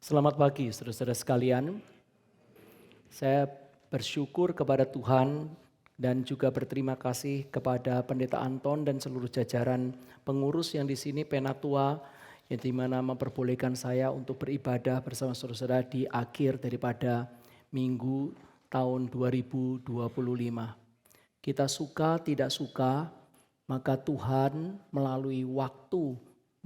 Selamat pagi saudara-saudara sekalian. Saya bersyukur kepada Tuhan dan juga berterima kasih kepada Pendeta Anton dan seluruh jajaran pengurus yang di sini Penatua yang dimana memperbolehkan saya untuk beribadah bersama saudara-saudara di akhir daripada minggu tahun 2025. Kita suka tidak suka, maka Tuhan melalui waktu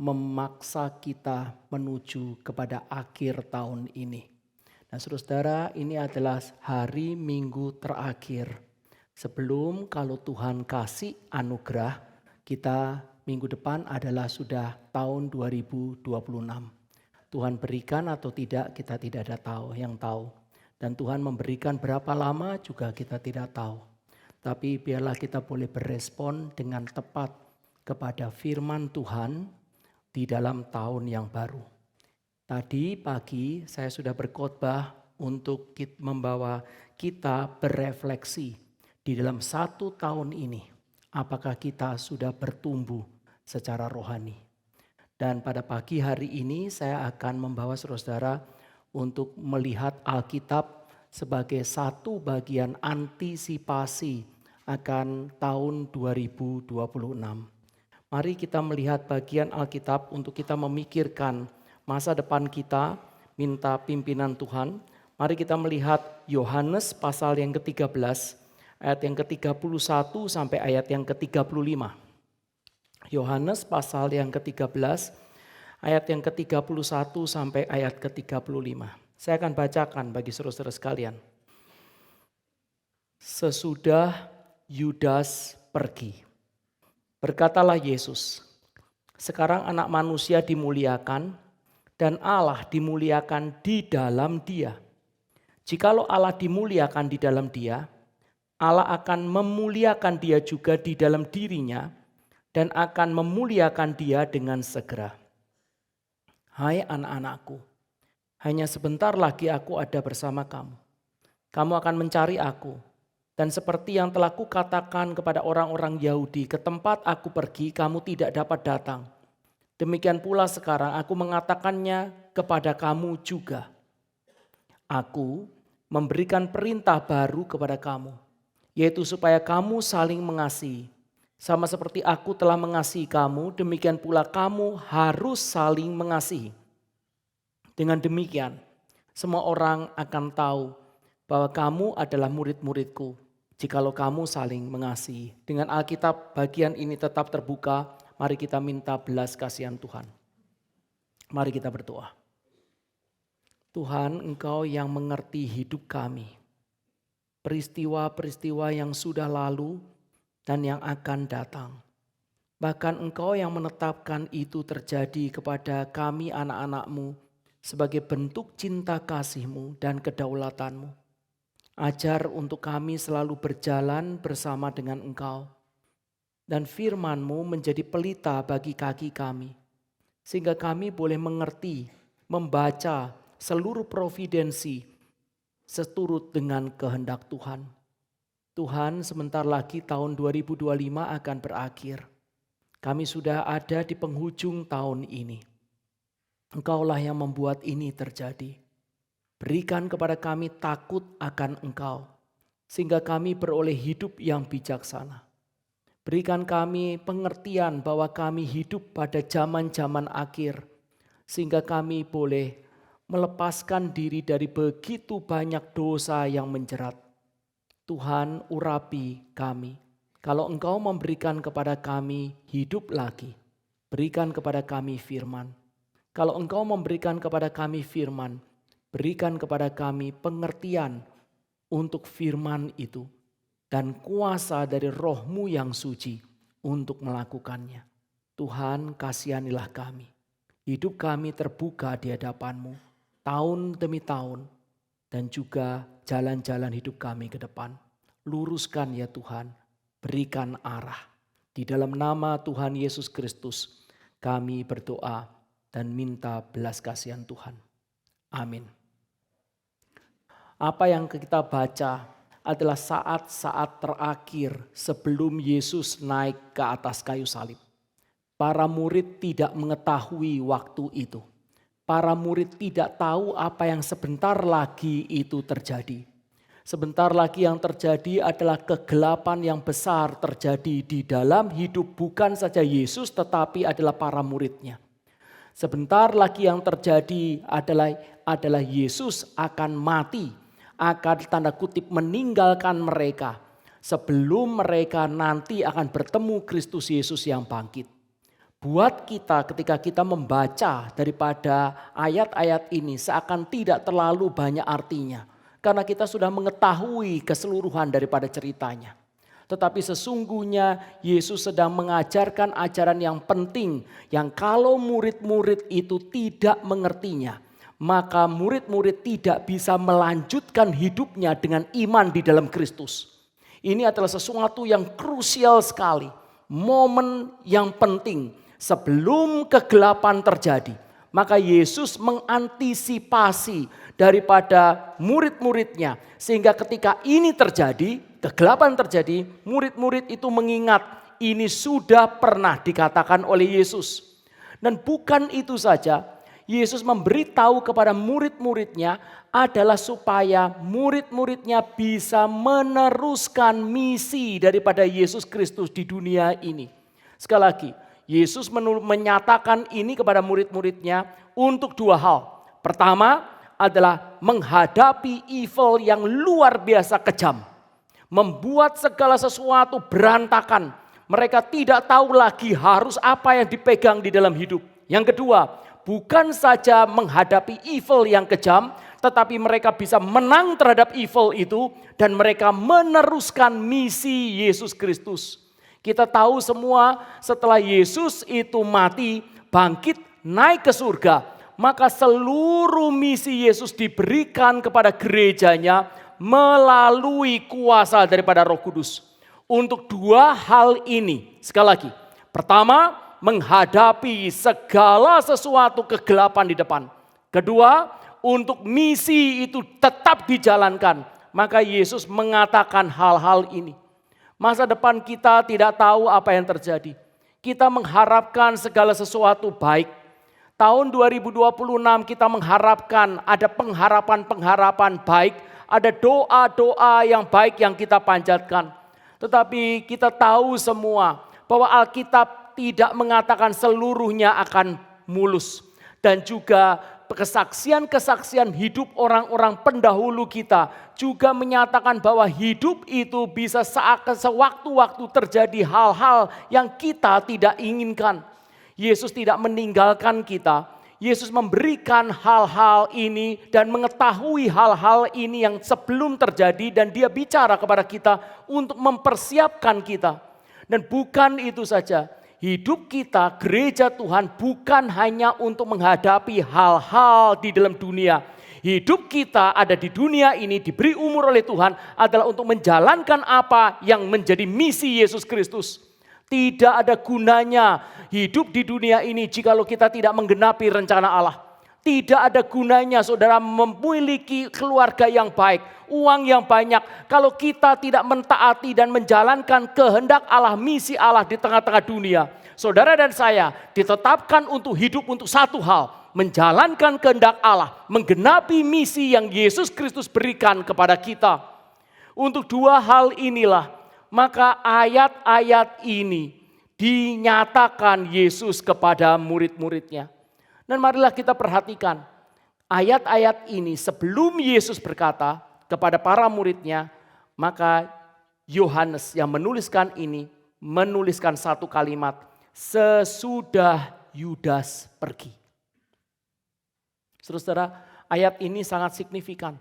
memaksa kita menuju kepada akhir tahun ini. Nah saudara, ini adalah hari Minggu terakhir. Sebelum kalau Tuhan kasih anugerah, kita minggu depan adalah sudah tahun 2026. Tuhan berikan atau tidak kita tidak ada tahu yang tahu. Dan Tuhan memberikan berapa lama juga kita tidak tahu. Tapi biarlah kita boleh berespon dengan tepat kepada firman Tuhan di dalam tahun yang baru. Tadi pagi saya sudah berkhotbah untuk membawa kita berefleksi di dalam satu tahun ini. Apakah kita sudah bertumbuh secara rohani? Dan pada pagi hari ini saya akan membawa saudara-saudara untuk melihat Alkitab sebagai satu bagian antisipasi akan tahun 2026. Mari kita melihat bagian Alkitab untuk kita memikirkan masa depan kita, minta pimpinan Tuhan. Mari kita melihat Yohanes pasal yang ke-13, ayat yang ke-31 sampai ayat yang ke-35. Yohanes pasal yang ke-13, ayat yang ke-31 sampai ayat ke-35. Saya akan bacakan bagi saudara-saudara sekalian. Sesudah Yudas pergi, berkatalah Yesus, sekarang anak manusia dimuliakan dan Allah dimuliakan di dalam dia. Jikalau Allah dimuliakan di dalam dia, Allah akan memuliakan dia juga di dalam dirinya dan akan memuliakan dia dengan segera. Hai anak-anakku, hanya sebentar lagi aku ada bersama kamu. Kamu akan mencari aku. Dan seperti yang telah kukatakan kepada orang-orang Yahudi, ke tempat aku pergi kamu tidak dapat datang. Demikian pula sekarang aku mengatakannya kepada kamu juga. Aku memberikan perintah baru kepada kamu, yaitu supaya kamu saling mengasihi. Sama seperti aku telah mengasihi kamu, demikian pula kamu harus saling mengasihi. Dengan demikian, semua orang akan tahu bahwa kamu adalah murid-muridku, jikalau kamu saling mengasihi. Dengan Alkitab bagian ini tetap terbuka, mari kita minta belas kasihan Tuhan. Mari kita berdoa. Tuhan, Engkau yang mengerti hidup kami. Peristiwa-peristiwa yang sudah lalu dan yang akan datang. Bahkan Engkau yang menetapkan itu terjadi kepada kami anak-anak-Mu sebagai bentuk cinta kasih-Mu dan kedaulatan-Mu. Ajar untuk kami selalu berjalan bersama dengan Engkau. Dan firman-Mu menjadi pelita bagi kaki kami. Sehingga kami boleh mengerti, membaca seluruh providensi seturut dengan kehendak Tuhan. Tuhan, sebentar lagi tahun 2025 akan berakhir. Kami sudah ada di penghujung tahun ini. Engkaulah yang membuat ini terjadi. Berikan kepada kami takut akan Engkau, sehingga kami beroleh hidup yang bijaksana. Berikan kami pengertian bahwa kami hidup pada zaman-zaman akhir, sehingga kami boleh melepaskan diri dari begitu banyak dosa yang menjerat. Tuhan, urapi kami. Kalau Engkau memberikan kepada kami hidup lagi, berikan kepada kami firman. Kalau Engkau memberikan kepada kami firman, berikan kepada kami pengertian untuk firman itu dan kuasa dari Roh-Mu yang suci untuk melakukannya. Tuhan, kasihanilah kami. Hidup kami terbuka di hadapan-Mu tahun demi tahun dan juga jalan-jalan hidup kami ke depan. Luruskan ya Tuhan, berikan arah. Di dalam nama Tuhan Yesus Kristus kami berdoa dan minta belas kasihan Tuhan. Amin. Apa yang kita baca adalah saat-saat terakhir sebelum Yesus naik ke atas kayu salib. Para murid tidak mengetahui waktu itu. para murid tidak tahu apa yang sebentar lagi itu terjadi. Sebentar lagi yang terjadi adalah kegelapan yang besar terjadi di dalam hidup bukan saja Yesus tetapi adalah para muridnya. Sebentar lagi yang terjadi adalah Yesus akan mati, akan tanda kutip meninggalkan mereka sebelum mereka nanti akan bertemu Kristus Yesus yang bangkit. Buat kita ketika kita membaca daripada ayat-ayat ini seakan tidak terlalu banyak artinya. Karena kita sudah mengetahui keseluruhan daripada ceritanya. Tetapi sesungguhnya Yesus sedang mengajarkan ajaran yang penting. Yang kalau murid-murid itu tidak mengertinya. Maka murid-murid tidak bisa melanjutkan hidupnya dengan iman di dalam Kristus. Ini adalah sesuatu yang krusial sekali. Momen yang penting sebelum kegelapan terjadi. Maka Yesus mengantisipasi daripada murid-muridnya. Sehingga ketika ini terjadi, kegelapan terjadi, murid-murid itu mengingat ini sudah pernah dikatakan oleh Yesus. Dan bukan itu saja, Yesus memberitahu kepada murid-muridnya adalah supaya murid-muridnya bisa meneruskan misi daripada Yesus Kristus di dunia ini. Sekali lagi, Yesus menyatakan ini kepada murid-muridnya untuk dua hal. Pertama adalah menghadapi evil yang luar biasa kejam. Membuat segala sesuatu berantakan. Mereka tidak tahu lagi harus apa yang dipegang di dalam hidup. Yang kedua, bukan saja menghadapi evil yang kejam, tetapi mereka bisa menang terhadap evil itu dan mereka meneruskan misi Yesus Kristus. Kita tahu semua setelah Yesus itu mati, bangkit, naik ke surga. Maka seluruh misi Yesus diberikan kepada gerejanya melalui kuasa daripada Roh Kudus. Untuk dua hal ini, sekali lagi. Pertama, menghadapi segala sesuatu kegelapan di depan. Kedua, untuk misi itu tetap dijalankan. Maka Yesus mengatakan hal-hal ini. Masa depan kita tidak tahu apa yang terjadi. Kita mengharapkan segala sesuatu baik. Tahun 2026 kita mengharapkan ada pengharapan-pengharapan baik. Ada doa-doa yang baik yang kita panjatkan. Tetapi kita tahu semua bahwa Alkitab tidak mengatakan seluruhnya akan mulus. Dan juga kesaksian-kesaksian hidup orang-orang pendahulu kita juga menyatakan bahwa hidup itu bisa sewaktu-waktu terjadi hal-hal yang kita tidak inginkan. Yesus tidak meninggalkan kita. Yesus memberikan hal-hal ini dan mengetahui hal-hal ini yang sebelum terjadi dan dia bicara kepada kita untuk mempersiapkan kita. Dan bukan itu saja. Hidup kita, gereja Tuhan bukan hanya untuk menghadapi hal-hal di dalam dunia. Hidup kita ada di dunia ini diberi umur oleh Tuhan adalah untuk menjalankan apa yang menjadi misi Yesus Kristus. Tidak ada gunanya hidup di dunia ini jikalau kita tidak menggenapi rencana Allah. Tidak ada gunanya saudara memiliki keluarga yang baik, uang yang banyak. Kalau kita tidak mentaati dan menjalankan kehendak Allah, misi Allah di tengah-tengah dunia. Saudara dan saya ditetapkan untuk hidup untuk satu hal. Menjalankan kehendak Allah, menggenapi misi yang Yesus Kristus berikan kepada kita. Untuk dua hal inilah, maka ayat-ayat ini dinyatakan Yesus kepada murid-muridnya. Dan marilah kita perhatikan ayat-ayat ini sebelum Yesus berkata kepada para muridnya, maka Yohanes yang menuliskan ini menuliskan satu kalimat, sesudah Yudas pergi. Saudara, ayat ini sangat signifikan.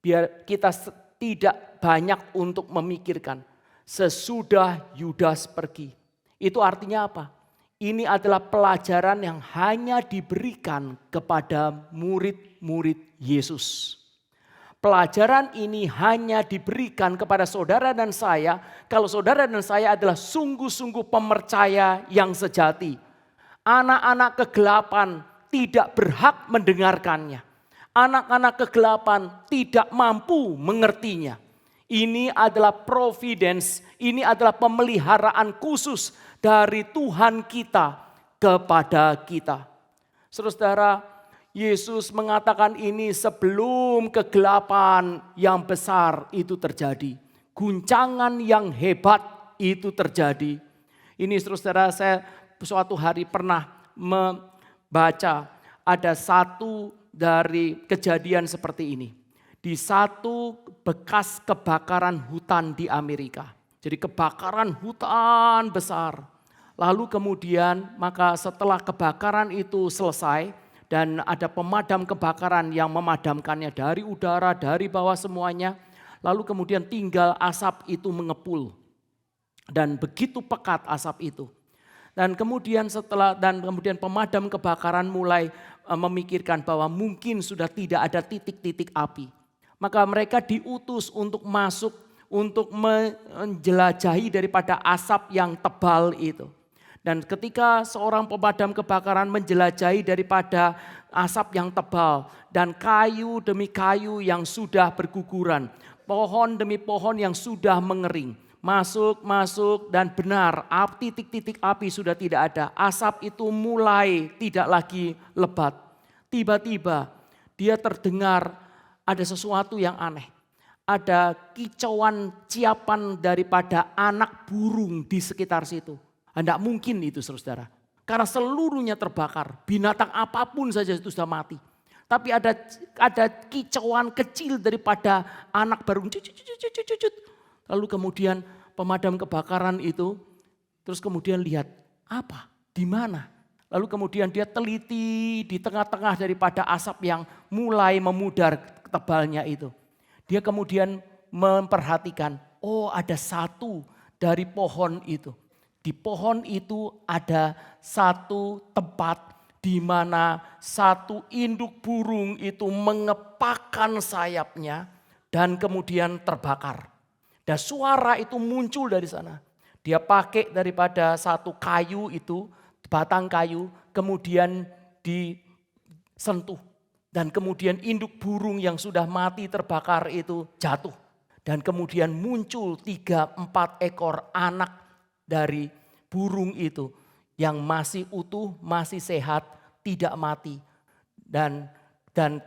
Biar kita tidak banyak untuk memikirkan, sesudah Yudas pergi. Itu artinya apa? Ini adalah pelajaran yang hanya diberikan kepada murid-murid Yesus. Pelajaran ini hanya diberikan kepada saudara dan saya kalau saudara dan saya adalah sungguh-sungguh pemercaya yang sejati. Anak-anak kegelapan tidak berhak mendengarkannya. Anak-anak kegelapan tidak mampu mengertinya. Ini adalah providence, ini adalah pemeliharaan khusus dari Tuhan kita kepada kita. Saudara, Yesus mengatakan ini sebelum kegelapan yang besar itu terjadi. Guncangan yang hebat itu terjadi. Ini saudara, saya suatu hari pernah membaca ada satu dari kejadian seperti ini. Di satu bekas kebakaran hutan di Amerika. Jadi kebakaran hutan besar. Lalu kemudian maka setelah kebakaran itu selesai dan ada pemadam kebakaran yang memadamkannya dari udara, dari bawah semuanya. Lalu kemudian tinggal asap itu mengepul. Dan begitu pekat asap itu. Dan kemudian pemadam kebakaran mulai memikirkan bahwa mungkin sudah tidak ada titik-titik api. Maka mereka diutus untuk masuk untuk menjelajahi daripada asap yang tebal itu. Dan ketika seorang pemadam kebakaran menjelajahi daripada asap yang tebal dan kayu demi kayu yang sudah berguguran, pohon demi pohon yang sudah mengering, masuk dan benar titik-titik api sudah tidak ada. Asap itu mulai tidak lagi lebat. Tiba-tiba dia terdengar ada sesuatu yang aneh. Ada kicauan ciapan daripada anak burung di sekitar situ. Tidak mungkin itu saudara. Karena seluruhnya terbakar. Binatang apapun saja itu sudah mati. Tapi ada kicauan kecil daripada anak burung. Lalu kemudian pemadam kebakaran itu terus kemudian lihat apa? Di mana? Lalu kemudian dia teliti di tengah-tengah daripada asap yang mulai memudar tebalnya itu. Dia kemudian memperhatikan, oh ada satu dari pohon itu. Di pohon itu ada satu tempat di mana satu induk burung itu mengepakkan sayapnya dan kemudian terbakar. Dan suara itu muncul dari sana. Dia pakai daripada satu kayu itu, batang kayu, kemudian disentuh. Dan kemudian induk burung yang sudah mati terbakar itu jatuh. Dan kemudian muncul 3-4 ekor anak dari burung itu yang masih utuh, masih sehat, tidak mati dan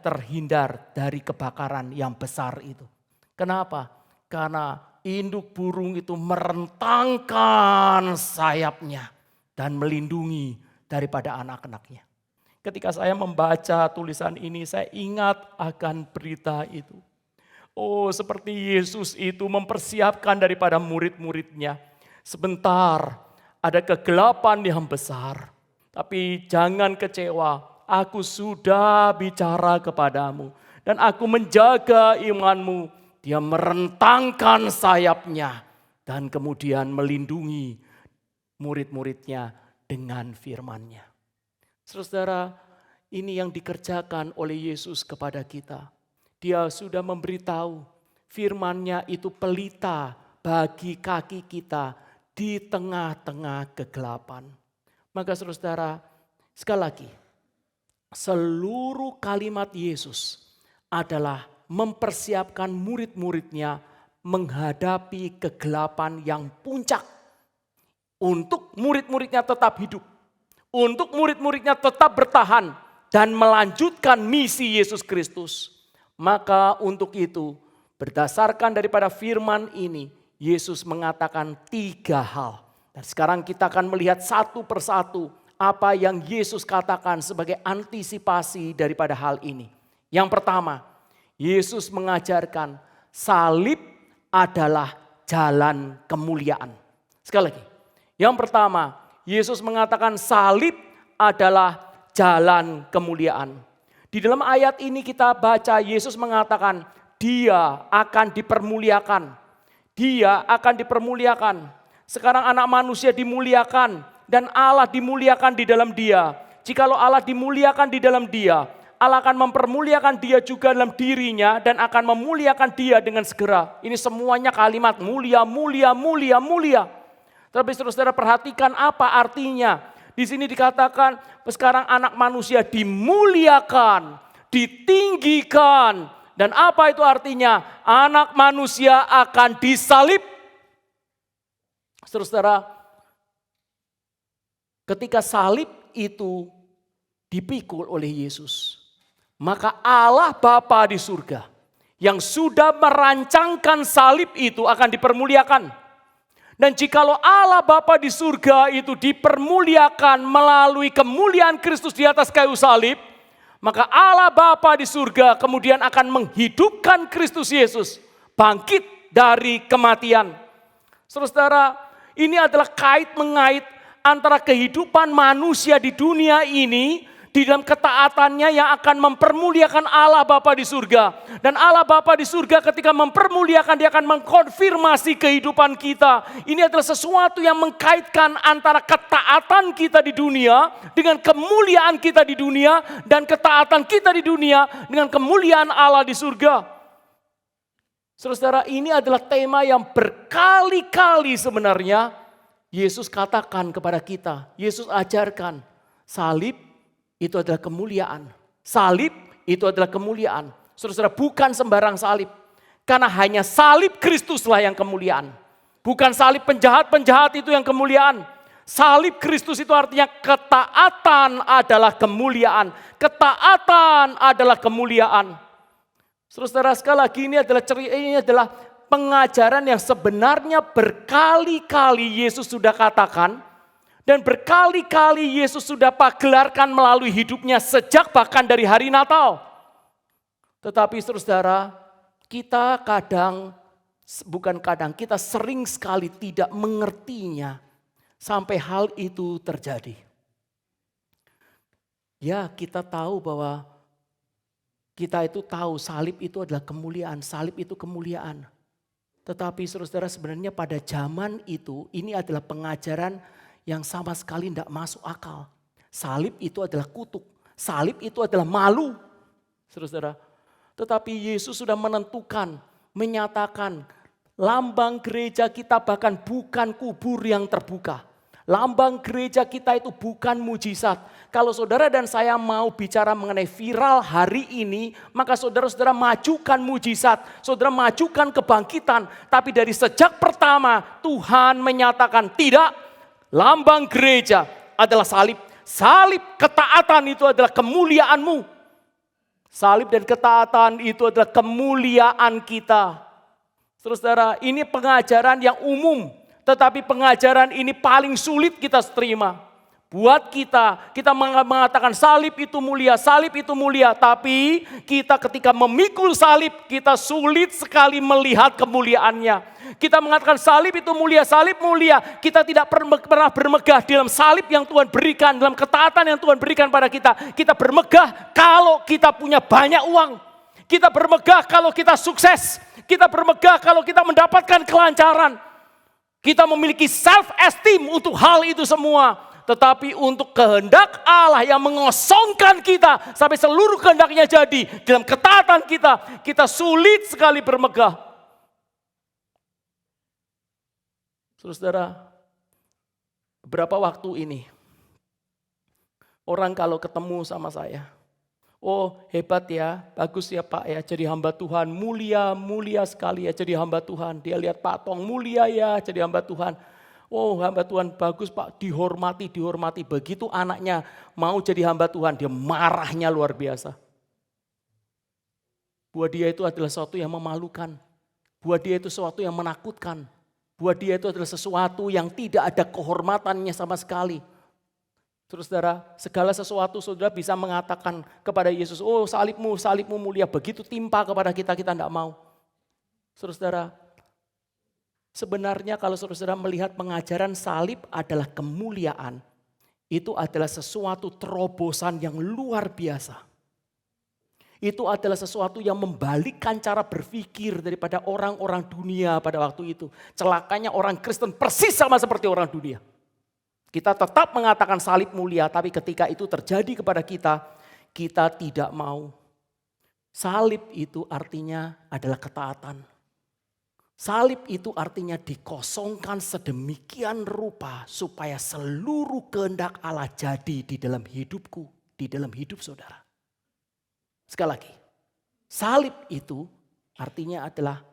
terhindar dari kebakaran yang besar itu. Kenapa? Karena induk burung itu merentangkan sayapnya dan melindungi daripada anak-anaknya. Ketika saya membaca tulisan ini, saya ingat akan berita itu. Oh, seperti Yesus itu mempersiapkan daripada murid-muridnya. Sebentar, ada kegelapan yang besar. Tapi jangan kecewa, aku sudah bicara kepadamu. Dan aku menjaga imanmu. Dia merentangkan sayapnya. Dan kemudian melindungi murid-muridnya dengan firman-Nya. Saudara, ini yang dikerjakan oleh Yesus kepada kita. Dia sudah memberitahu firman-Nya itu pelita bagi kaki kita di tengah-tengah kegelapan. Maka saudara, sekali lagi, seluruh kalimat Yesus adalah mempersiapkan murid-muridnya menghadapi kegelapan yang puncak. Untuk murid-muridnya tetap hidup. Untuk murid-muridnya tetap bertahan dan melanjutkan misi Yesus Kristus. Maka untuk itu, berdasarkan daripada firman ini, Yesus mengatakan 3 hal. Dan sekarang kita akan melihat satu persatu apa yang Yesus katakan sebagai antisipasi daripada hal ini. Yang pertama, Yesus mengajarkan salib adalah jalan kemuliaan. Sekali lagi, yang pertama, Yesus mengatakan salib adalah jalan kemuliaan. Di dalam ayat ini kita baca Yesus mengatakan dia akan dipermuliakan. Dia akan dipermuliakan. Sekarang anak manusia dimuliakan dan Allah dimuliakan di dalam dia. Jikalau Allah dimuliakan di dalam dia, Allah akan mempermuliakan dia juga dalam dirinya dan akan memuliakan dia dengan segera. Ini semuanya kalimat mulia, mulia, mulia, mulia. Tapi saudara perhatikan apa artinya. Di sini dikatakan sekarang anak manusia dimuliakan, ditinggikan. Dan apa itu artinya? Anak manusia akan disalib. Saudara, ketika salib itu dipikul oleh Yesus, maka Allah Bapa di surga yang sudah merancangkan salib itu akan dipermuliakan. Dan jikalau Allah Bapa di surga itu dipermuliakan melalui kemuliaan Kristus di atas kayu salib, maka Allah Bapa di surga kemudian akan menghidupkan Kristus Yesus bangkit dari kematian. Saudara, ini adalah kait-mengait antara kehidupan manusia di dunia ini di dalam ketaatannya yang akan mempermuliakan Allah Bapa di surga. Dan Allah Bapa di surga ketika mempermuliakan, dia akan mengkonfirmasi kehidupan kita. Ini adalah sesuatu yang mengkaitkan antara ketaatan kita di dunia dengan kemuliaan kita di dunia, dan ketaatan kita di dunia dengan kemuliaan Allah di surga. Saudara, ini adalah tema yang berkali-kali sebenarnya Yesus katakan kepada kita. Yesus ajarkan, salib itu adalah kemuliaan. Salib itu adalah kemuliaan. Saudara, bukan sembarang salib. Karena hanya salib Kristuslah yang kemuliaan. Bukan salib penjahat-penjahat itu yang kemuliaan. Salib Kristus itu artinya ketaatan adalah kemuliaan. Ketaatan adalah kemuliaan. Saudara, sekali lagi ini adalah pengajaran yang sebenarnya berkali-kali Yesus sudah katakan. Dan berkali-kali Yesus sudah pagelarkan melalui hidupnya sejak bahkan dari hari Natal. Tetapi saudara, kita kita sering sekali tidak mengertinya sampai hal itu terjadi. Ya, kita tahu bahwa kita itu tahu salib itu adalah kemuliaan, salib itu kemuliaan. Tetapi saudara, sebenarnya pada zaman itu ini adalah pengajaran yang sama sekali tidak masuk akal. Salib itu adalah kutuk. Salib itu adalah malu. Saudara. Tetapi Yesus sudah menentukan, menyatakan lambang gereja kita bahkan bukan kubur yang terbuka. Lambang gereja kita itu bukan mujizat. Kalau saudara dan saya mau bicara mengenai viral hari ini, maka saudara-saudara majukan mujizat, saudara majukan kebangkitan. Tapi dari sejak pertama Tuhan menyatakan tidak. Lambang gereja adalah salib. Salib ketaatan itu adalah kemuliaanmu. Salib dan ketaatan itu adalah kemuliaan kita. Saudara, ini pengajaran yang umum. Tetapi pengajaran ini paling sulit kita terima. Buat kita mengatakan salib itu mulia, salib itu mulia. Tapi kita ketika memikul salib, kita sulit sekali melihat kemuliaannya. Kita mengatakan salib itu mulia, salib mulia. Kita tidak pernah bermegah dalam salib yang Tuhan berikan, dalam ketaatan yang Tuhan berikan pada kita. Kita bermegah kalau kita punya banyak uang. Kita bermegah kalau kita sukses. Kita bermegah kalau kita mendapatkan kelancaran. Kita memiliki self-esteem untuk hal itu semua. Tetapi untuk kehendak Allah yang mengosongkan kita sampai seluruh kehendaknya jadi. Dalam ketaatan kita sulit sekali bermegah. Saudara, beberapa waktu ini orang kalau ketemu sama saya, oh hebat ya, bagus ya Pak ya jadi hamba Tuhan, mulia sekali ya jadi hamba Tuhan. Dia lihat Pak Tong mulia ya jadi hamba Tuhan. Oh hamba Tuhan bagus Pak, dihormati. Begitu anaknya mau jadi hamba Tuhan, dia marahnya luar biasa. Buat dia itu adalah sesuatu yang memalukan. Buat dia itu sesuatu yang menakutkan. Buat dia itu adalah sesuatu yang tidak ada kehormatannya sama sekali. Saudara, segala sesuatu saudara bisa mengatakan kepada Yesus, oh salibmu mulia. Begitu timpa kepada kita tidak mau. Saudara, sebenarnya kalau saudara melihat pengajaran salib adalah kemuliaan, itu adalah sesuatu terobosan yang luar biasa. Itu adalah sesuatu yang membalikkan cara berpikir daripada orang-orang dunia pada waktu itu. Celakanya orang Kristen persis sama seperti orang dunia. Kita tetap mengatakan salib mulia, tapi ketika itu terjadi kepada kita, kita tidak mau. Salib itu artinya adalah ketaatan. Salib itu artinya dikosongkan sedemikian rupa supaya seluruh kehendak Allah jadi di dalam hidupku, di dalam hidup saudara. Sekali lagi, salib itu artinya adalah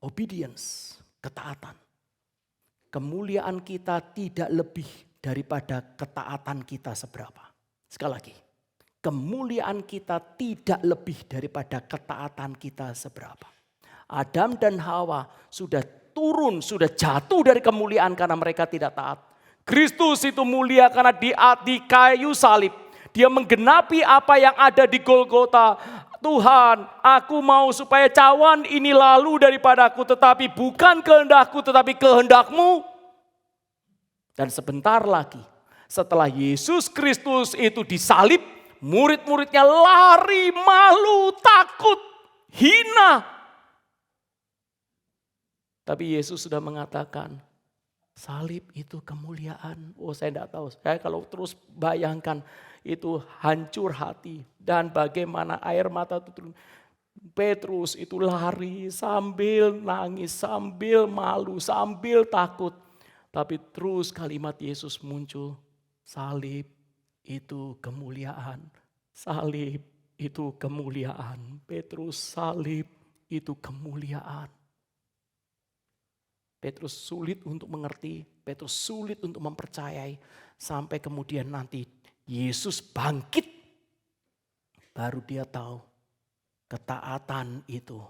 obedience, ketaatan. Kemuliaan kita tidak lebih daripada ketaatan kita seberapa. Sekali lagi, kemuliaan kita tidak lebih daripada ketaatan kita seberapa. Adam dan Hawa sudah turun, sudah jatuh dari kemuliaan karena mereka tidak taat. Kristus itu mulia karena di kayu salib. Dia menggenapi apa yang ada di Golgota. Tuhan, aku mau supaya cawan ini lalu daripadaku, tetapi bukan kehendakku, tetapi kehendak-Mu. Dan sebentar lagi, setelah Yesus Kristus itu disalib, murid-muridnya lari, malu, takut, hina. Tapi Yesus sudah mengatakan, salib itu kemuliaan. Oh, saya tidak tahu. Saya kalau terus bayangkan itu hancur hati. Dan bagaimana air mata itu turun. Petrus itu lari sambil nangis, sambil malu, sambil takut. Tapi terus kalimat Yesus muncul. Salib itu kemuliaan. Salib itu kemuliaan. Petrus, salib itu kemuliaan. Petrus sulit untuk mengerti, Petrus sulit untuk mempercayai. Sampai kemudian nanti Yesus bangkit. Baru dia tahu ketaatan itu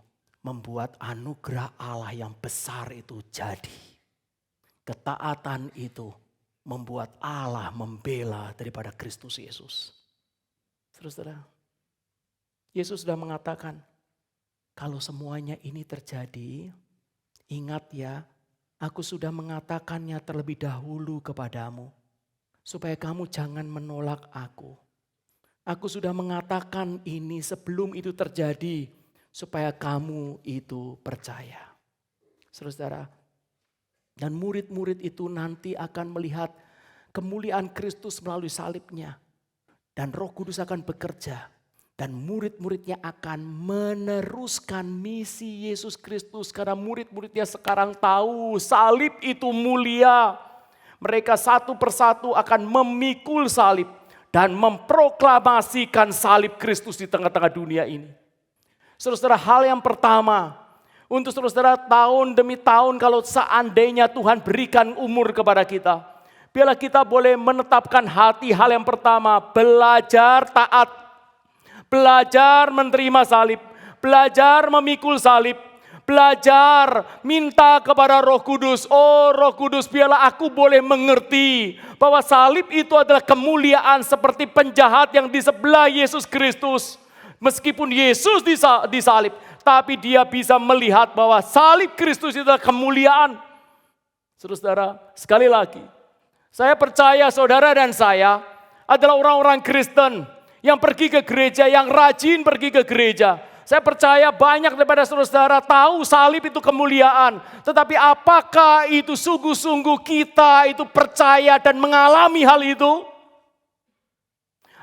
membuat anugerah Allah yang besar itu jadi. Ketaatan itu membuat Allah membela daripada Kristus Yesus. Saudara, Yesus sudah mengatakan, kalau semuanya ini terjadi, ingat ya, aku sudah mengatakannya terlebih dahulu kepadamu, supaya kamu jangan menolak aku. Aku sudah mengatakan ini sebelum itu terjadi, supaya kamu itu percaya. Saudara, dan murid-murid itu nanti akan melihat kemuliaan Kristus melalui salibnya. Dan Roh Kudus akan bekerja. Dan murid-muridnya akan meneruskan misi Yesus Kristus. Karena murid-muridnya sekarang tahu salib itu mulia. Mereka satu persatu akan memikul salib. Dan memproklamasikan salib Kristus di tengah-tengah dunia ini. Saudara, hal yang pertama. Untuk saudara tahun demi tahun kalau seandainya Tuhan berikan umur kepada kita. Biarlah kita boleh menetapkan hati hal yang pertama. Belajar taat. Belajar menerima salib. Belajar memikul salib. Belajar minta kepada Roh Kudus. Oh Roh Kudus, biarlah aku boleh mengerti bahwa salib itu adalah kemuliaan seperti penjahat yang di sebelah Yesus Kristus. Meskipun Yesus disalib, tapi dia bisa melihat bahwa salib Kristus itu adalah kemuliaan. Saudara, sekali lagi, saya percaya saudara dan saya adalah orang-orang Kristen yang pergi ke gereja, yang rajin pergi ke gereja. Saya percaya banyak daripada saudara tahu salib itu kemuliaan. Tetapi apakah itu sungguh-sungguh kita itu percaya dan mengalami hal itu?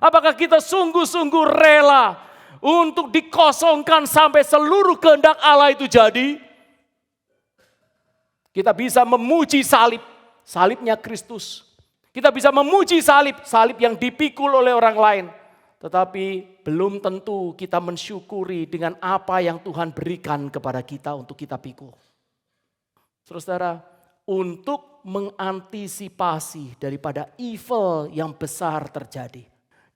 Apakah kita sungguh-sungguh rela untuk dikosongkan sampai seluruh kehendak Allah itu jadi? Kita bisa memuji salib, salibnya Kristus. Kita bisa memuji salib, salib yang dipikul oleh orang lain. Tetapi belum tentu kita mensyukuri dengan apa yang Tuhan berikan kepada kita untuk kita pikul. Saudara, untuk mengantisipasi daripada evil yang besar terjadi.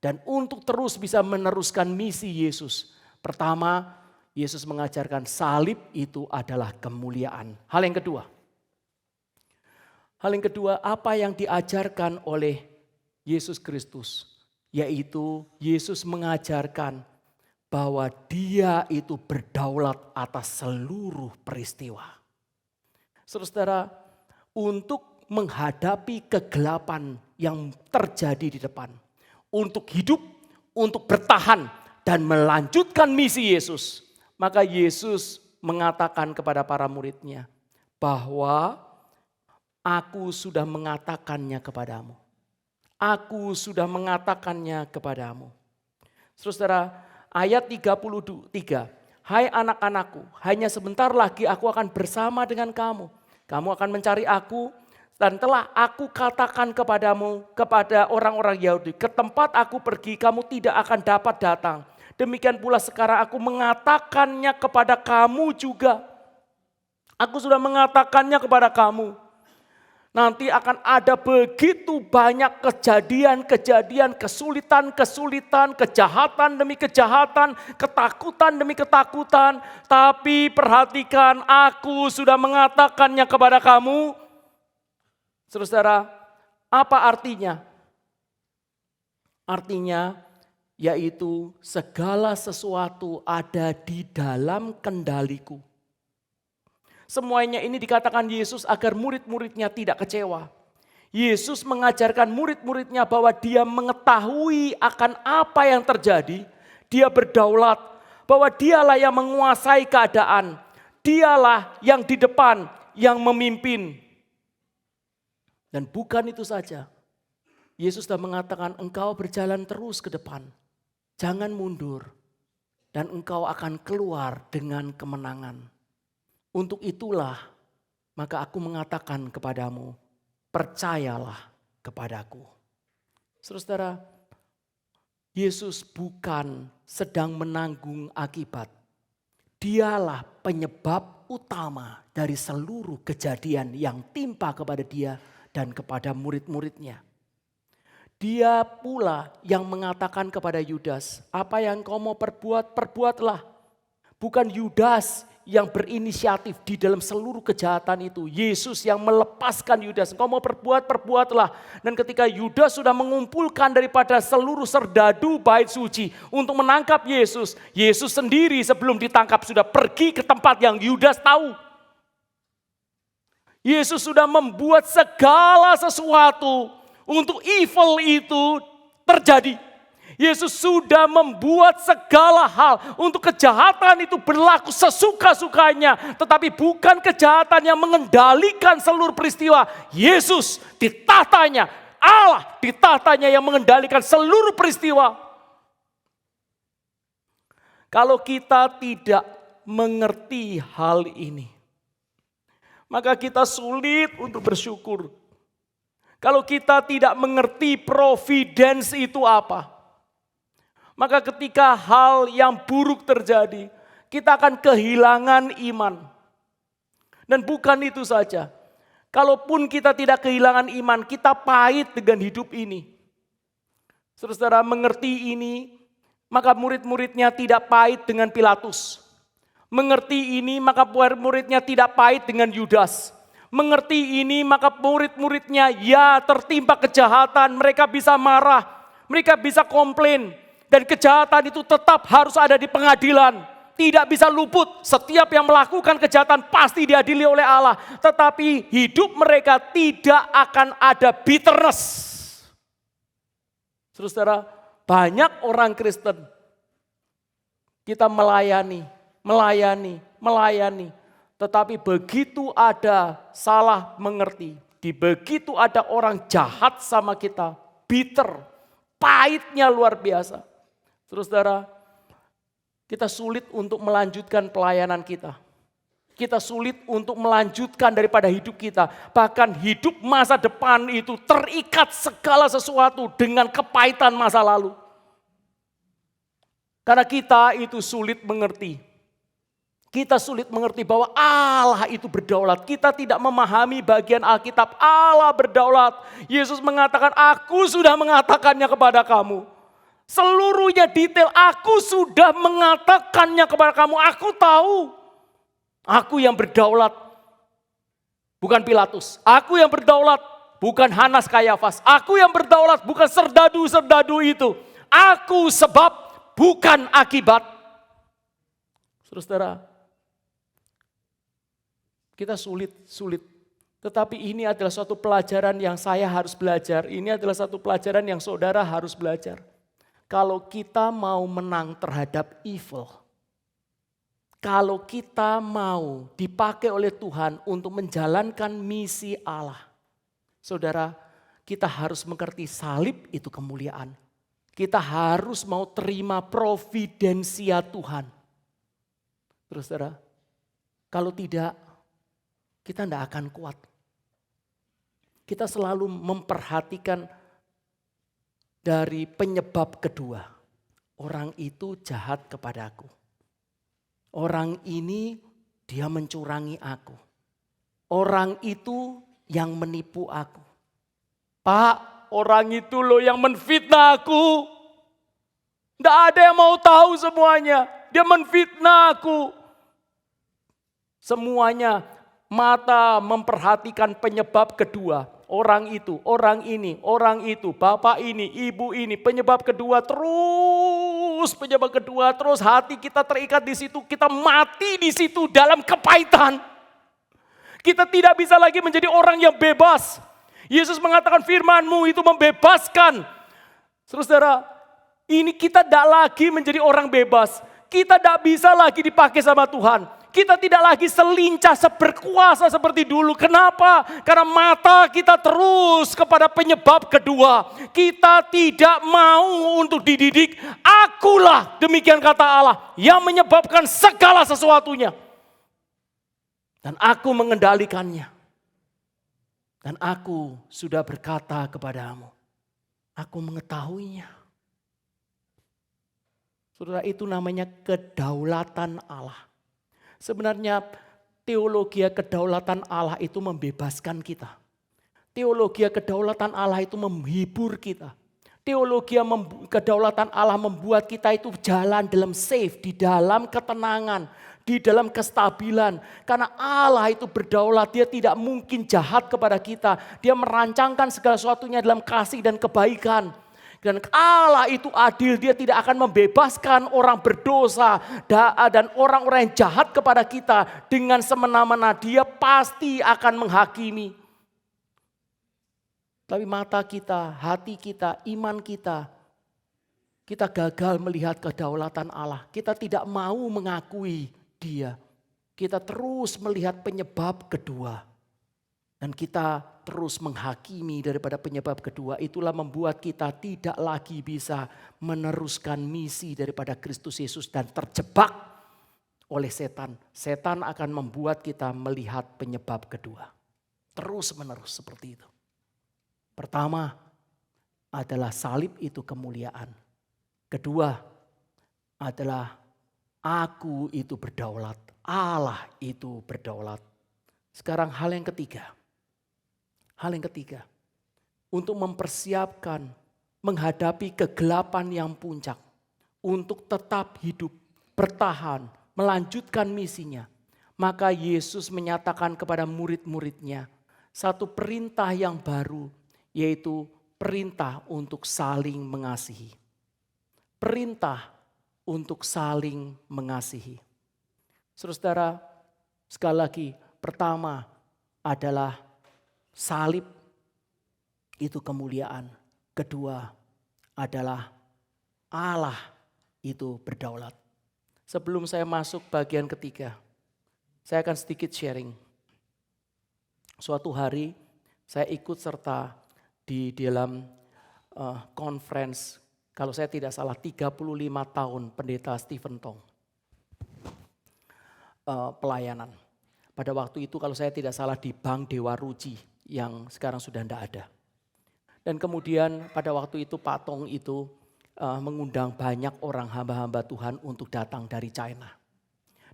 Dan untuk terus bisa meneruskan misi Yesus. Pertama, Yesus mengajarkan salib itu adalah kemuliaan. Hal yang kedua, apa yang diajarkan oleh Yesus Kristus. Yaitu Yesus mengajarkan bahwa dia itu berdaulat atas seluruh peristiwa. Saudara, untuk menghadapi kegelapan yang terjadi di depan. Untuk hidup, untuk bertahan dan melanjutkan misi Yesus. Maka Yesus mengatakan kepada para muridnya bahwa aku sudah mengatakannya kepadamu. Aku sudah mengatakannya kepadamu. Saudara, ayat 33. Hai anak-anakku, hanya sebentar lagi aku akan bersama dengan kamu. Kamu akan mencari aku. Dan telah aku katakan kepadamu, kepada orang-orang Yahudi, ke tempat aku pergi kamu tidak akan dapat datang. Demikian pula sekarang aku mengatakannya kepada kamu juga. Aku sudah mengatakannya kepada kamu. Nanti akan ada begitu banyak kejadian-kejadian, kesulitan-kesulitan, kejahatan demi kejahatan, ketakutan demi ketakutan. Tapi perhatikan, aku sudah mengatakannya kepada kamu. Saudara, apa artinya? Artinya yaitu segala sesuatu ada di dalam kendaliku. Semuanya ini dikatakan Yesus agar murid-muridnya tidak kecewa. Yesus mengajarkan murid-muridnya bahwa dia mengetahui akan apa yang terjadi. Dia berdaulat, bahwa dialah yang menguasai keadaan. Dialah yang di depan, yang memimpin. Dan bukan itu saja. Yesus sudah mengatakan engkau berjalan terus ke depan. Jangan mundur. Dan engkau akan keluar dengan kemenangan. Untuk itulah maka aku mengatakan kepadamu, percayalah kepadaku. Saudara, Yesus bukan sedang menanggung akibat. Dialah penyebab utama dari seluruh kejadian yang timpa kepada dia dan kepada murid-muridnya. Dia pula yang mengatakan kepada Yudas, apa yang kau mau perbuat, perbuatlah. Bukan Yudas yang berinisiatif di dalam seluruh kejahatan itu. Yesus yang melepaskan Yudas. Engkau mau perbuat, perbuatlah. Dan ketika Yudas sudah mengumpulkan daripada seluruh serdadu bait suci untuk menangkap Yesus. Yesus sendiri sebelum ditangkap sudah pergi ke tempat yang Yudas tahu. Yesus sudah membuat segala sesuatu untuk evil itu terjadi. Yesus sudah membuat segala hal untuk kejahatan itu berlaku sesuka-sukanya. Tetapi bukan kejahatan yang mengendalikan seluruh peristiwa. Yesus ditatanya, Allah ditatanya yang mengendalikan seluruh peristiwa. Kalau kita tidak mengerti hal ini, maka kita sulit untuk bersyukur. Kalau kita tidak mengerti providence itu apa, maka ketika hal yang buruk terjadi, kita akan kehilangan iman. Dan bukan itu saja. Kalaupun kita tidak kehilangan iman, kita pahit dengan hidup ini. Saudara mengerti ini, maka murid-muridnya tidak pahit dengan Pilatus. Mengerti ini, maka murid-muridnya tidak pahit dengan Yudas. Mengerti ini, maka murid-muridnya ya tertimpa kejahatan, mereka bisa marah, mereka bisa komplain. Dan kejahatan itu tetap harus ada di pengadilan. Tidak bisa luput. Setiap yang melakukan kejahatan pasti diadili oleh Allah. Tetapi hidup mereka tidak akan ada bitterness. Saudara, banyak orang Kristen. Kita melayani. Tetapi begitu ada salah mengerti. Begitu ada orang jahat sama kita. Bitter. Pahitnya luar biasa. Saudara, kita sulit untuk melanjutkan pelayanan kita. Kita sulit untuk melanjutkan daripada hidup kita. Bahkan hidup masa depan itu terikat segala sesuatu dengan kepahitan masa lalu. Karena kita itu sulit mengerti. Kita sulit mengerti bahwa Allah itu berdaulat. Kita tidak memahami bagian Alkitab. Allah berdaulat. Yesus mengatakan, aku sudah mengatakannya kepada kamu. Seluruhnya detail, aku sudah mengatakannya kepada kamu. Aku tahu. Aku yang berdaulat. Bukan Pilatus. Aku yang berdaulat. Bukan Hanas Kayafas. Aku yang berdaulat. Bukan serdadu-serdadu itu. Aku sebab, bukan akibat. Saudara, kita sulit. Tetapi ini adalah suatu pelajaran yang saya harus belajar. Ini adalah satu pelajaran yang saudara harus belajar. Kalau kita mau menang terhadap evil, kalau kita mau dipakai oleh Tuhan untuk menjalankan misi Allah, saudara, kita harus mengerti salib itu kemuliaan. Kita harus mau terima providensia Tuhan. Terus saudara, kalau tidak, kita tidak akan kuat. Kita selalu memperhatikan dari penyebab kedua. Orang itu jahat kepadaku. Orang ini dia mencurangi aku. Orang itu yang menipu aku. Pak, orang itu loh yang menfitnah aku. Tidak ada yang mau tahu semuanya. Dia menfitnah aku. Semuanya mata memperhatikan penyebab kedua. Orang itu, orang ini, orang itu, bapak ini, ibu ini. Penyebab kedua terus, penyebab kedua terus. Hati kita terikat di situ, kita mati di situ dalam kepahitan. Kita tidak bisa lagi menjadi orang yang bebas. Yesus mengatakan firman-Mu itu membebaskan. Saudara, ini kita tidak lagi menjadi orang bebas. Kita tidak bisa lagi dipakai sama Tuhan. Kita tidak lagi selincah, berkuasa seperti dulu. Kenapa? Karena mata kita terus kepada penyebab kedua. Kita tidak mau untuk dididik. Akulah, demikian kata Allah, yang menyebabkan segala sesuatunya. Dan aku mengendalikannya. Dan aku sudah berkata kepadamu, aku mengetahuinya. Saudara, itu namanya kedaulatan Allah. Sebenarnya teologi kedaulatan Allah itu membebaskan kita. Teologi kedaulatan Allah itu menghibur kita. Teologi kedaulatan Allah membuat kita itu jalan dalam safe, di dalam ketenangan, di dalam kestabilan. Karena Allah itu berdaulat, dia tidak mungkin jahat kepada kita. Dia merancangkan segala sesuatunya dalam kasih dan kebaikan. Dan Allah itu adil, dia tidak akan membebaskan orang berdosa dan orang-orang yang jahat kepada kita dengan semena-mena. Dia pasti akan menghakimi. Tapi mata kita, hati kita, iman kita gagal melihat kedaulatan Allah. Kita tidak mau mengakui dia. Kita terus melihat penyebab kedua. Dan kita terus menghakimi daripada penyebab kedua. Itulah membuat kita tidak lagi bisa meneruskan misi daripada Kristus Yesus dan terjebak oleh setan. Setan akan membuat kita melihat penyebab kedua. Terus menerus seperti itu. Pertama adalah salib itu kemuliaan. Kedua adalah aku itu berdaulat. Allah itu berdaulat. Sekarang hal yang ketiga. Untuk mempersiapkan menghadapi kegelapan yang puncak. Untuk tetap hidup, bertahan, melanjutkan misinya. Maka Yesus menyatakan kepada murid-muridnya satu perintah yang baru, yaitu perintah untuk saling mengasihi. Perintah untuk saling mengasihi. Saudara, sekali lagi, pertama adalah salib itu kemuliaan. Kedua adalah Allah itu berdaulat. Sebelum saya masuk bagian ketiga, saya akan sedikit sharing. Suatu hari saya ikut serta di dalam conference, kalau saya tidak salah 35 tahun pendeta Stephen Tong pelayanan. Pada waktu itu kalau saya tidak salah di Bank Dewa Ruci yang sekarang sudah tidak ada. Dan kemudian pada waktu itu Pak Tong itu mengundang banyak orang hamba-hamba Tuhan untuk datang dari China.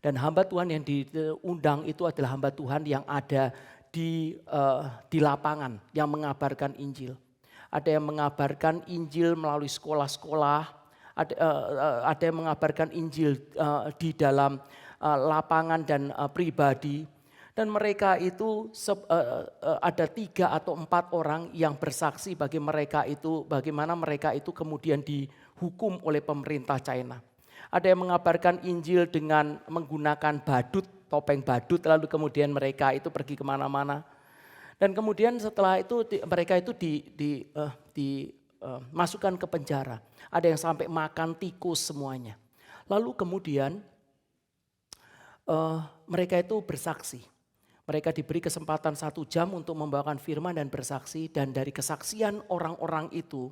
Dan hamba Tuhan yang diundang itu adalah hamba Tuhan yang ada di lapangan yang mengabarkan Injil. Ada yang mengabarkan Injil melalui sekolah-sekolah, ada yang mengabarkan Injil di dalam lapangan dan pribadi. Dan mereka itu ada 3 atau 4 orang yang bersaksi bagaimana mereka itu kemudian dihukum oleh pemerintah China. Ada yang mengabarkan Injil dengan menggunakan badut, topeng badut, lalu kemudian mereka itu pergi kemana-mana. Dan kemudian setelah itu mereka itu dimasukkan ke penjara. Ada yang sampai makan tikus semuanya. Lalu kemudian mereka itu bersaksi. Mereka diberi kesempatan 1 jam untuk membawakan firman dan bersaksi. Dan dari kesaksian orang-orang itu,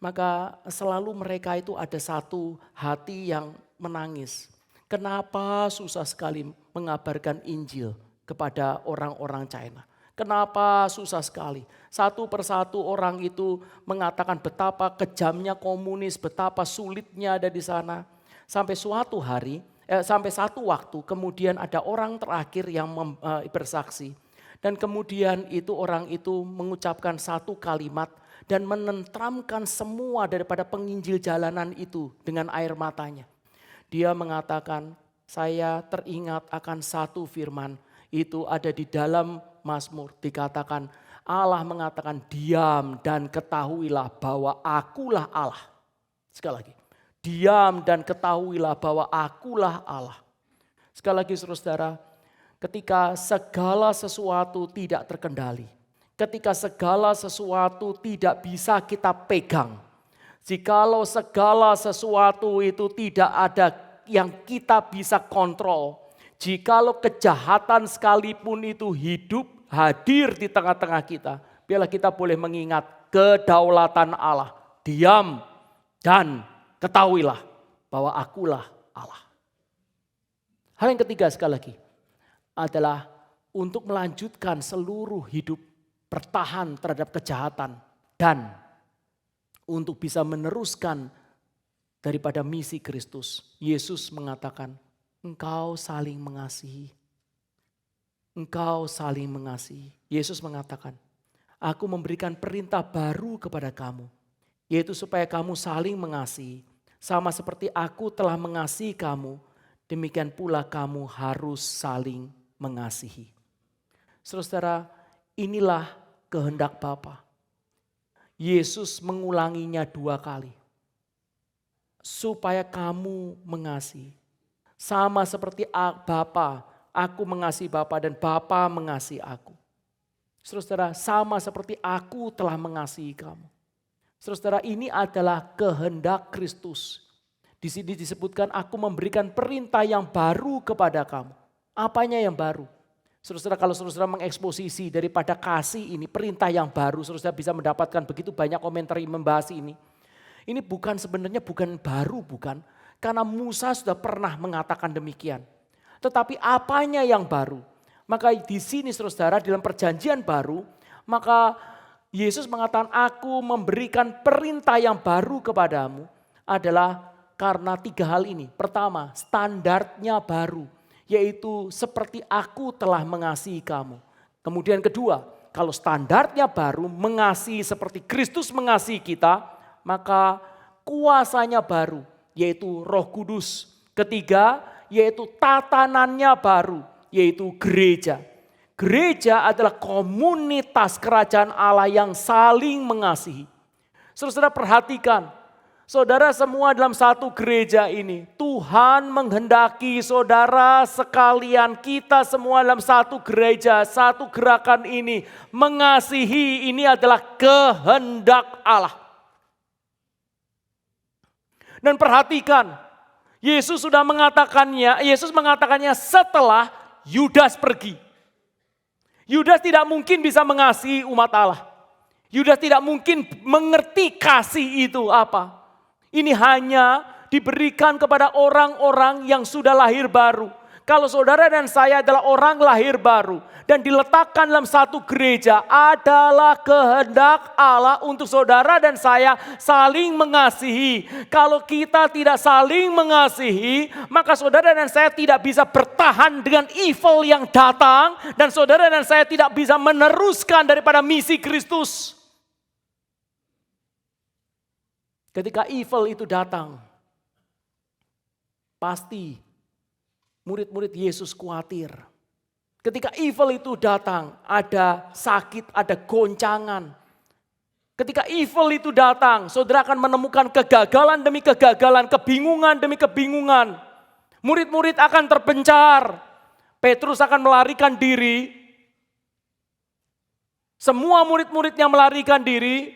maka selalu mereka itu ada satu hati yang menangis. Kenapa susah sekali mengabarkan Injil kepada orang-orang China? Kenapa susah sekali? Satu persatu orang itu mengatakan betapa kejamnya komunis, betapa sulitnya ada di sana. Sampai suatu hari, sampai satu waktu kemudian ada orang terakhir yang bersaksi. Dan kemudian itu orang itu mengucapkan satu kalimat dan menentramkan semua daripada penginjil jalanan itu dengan air matanya. Dia mengatakan, saya teringat akan satu firman, itu ada di dalam Mazmur, dikatakan Allah mengatakan diam dan ketahuilah bahwa akulah Allah. Sekali lagi, diam dan ketahuilah bahwa akulah Allah. Sekali lagi saudara, ketika segala sesuatu tidak terkendali, ketika segala sesuatu tidak bisa kita pegang, jikalau segala sesuatu itu tidak ada yang kita bisa kontrol, jikalau kejahatan sekalipun itu hidup, hadir di tengah-tengah kita, biarlah kita boleh mengingat kedaulatan Allah. Diam dan ketahuilah bahwa akulah Allah. Hal yang ketiga sekali lagi adalah untuk melanjutkan seluruh hidup bertahan terhadap kejahatan dan untuk bisa meneruskan daripada misi Kristus. Yesus mengatakan, engkau saling mengasihi. Engkau saling mengasihi. Yesus mengatakan, aku memberikan perintah baru kepada kamu, yaitu supaya kamu saling mengasihi. Sama seperti aku telah mengasihi kamu, demikian pula kamu harus saling mengasihi. Saudara, inilah kehendak Bapa. Yesus mengulanginya 2 kali. Supaya kamu mengasihi. Sama seperti Bapa, aku mengasihi Bapa dan Bapa mengasihi aku. Saudara, sama seperti aku telah mengasihi kamu. Saudara, ini adalah kehendak Kristus. Di sini disebutkan aku memberikan perintah yang baru kepada kamu. Apanya yang baru? Saudara, kalau saudara mengeksposisi daripada kasih ini, perintah yang baru, saudara bisa mendapatkan begitu banyak komentar yang membahas ini. Ini sebenarnya bukan baru, bukan. Karena Musa sudah pernah mengatakan demikian. Tetapi apanya yang baru? Maka di sini saudara, dalam perjanjian baru, maka Yesus mengatakan aku memberikan perintah yang baru kepadamu adalah karena 3 hal ini. Pertama, standarnya baru. Yaitu seperti aku telah mengasihi kamu. Kemudian kedua, kalau standarnya baru mengasihi seperti Kristus mengasihi kita, maka kuasanya baru, yaitu Roh Kudus. Ketiga, yaitu tatanannya baru, yaitu gereja. Gereja adalah komunitas kerajaan Allah yang saling mengasihi. Saudara perhatikan, saudara semua dalam satu gereja ini, Tuhan menghendaki saudara sekalian, kita semua dalam satu gereja, satu gerakan ini mengasihi. Ini adalah kehendak Allah. Dan perhatikan, Yesus sudah mengatakannya setelah Yudas pergi. Yudas tidak mungkin bisa mengasihi umat Allah. Yudas tidak mungkin mengerti kasih itu apa. Ini hanya diberikan kepada orang-orang yang sudah lahir baru. Kalau saudara dan saya adalah orang lahir baru dan diletakkan dalam satu gereja, adalah kehendak Allah untuk saudara dan saya saling mengasihi. Kalau kita tidak saling mengasihi, maka saudara dan saya tidak bisa bertahan dengan evil yang datang, dan saudara dan saya tidak bisa meneruskan daripada misi Kristus. Ketika evil itu datang, pasti murid-murid Yesus khawatir. Ketika evil itu datang, ada sakit, ada goncangan. Ketika evil itu datang, saudara akan menemukan kegagalan demi kegagalan, kebingungan demi kebingungan. Murid-murid akan terpencar. Petrus akan melarikan diri. Semua murid-muridnya melarikan diri.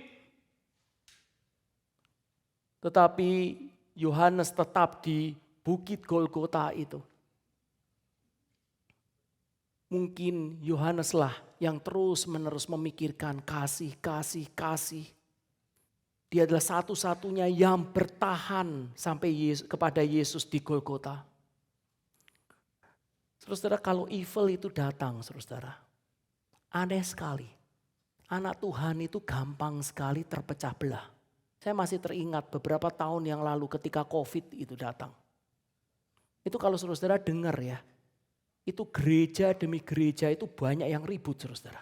Tetapi Yohanes tetap di Bukit Golgota itu. Mungkin Yohaneslah yang terus-menerus memikirkan kasih. Dia adalah satu-satunya yang bertahan sampai kepada Yesus di Golgota. Saudara, kalau evil itu datang, saudara, aneh sekali. Anak Tuhan itu gampang sekali terpecah belah. Saya masih teringat beberapa tahun yang lalu ketika COVID itu datang. Itu kalau saudara dengar ya. itu gereja demi gereja itu banyak yang ribut, saudara.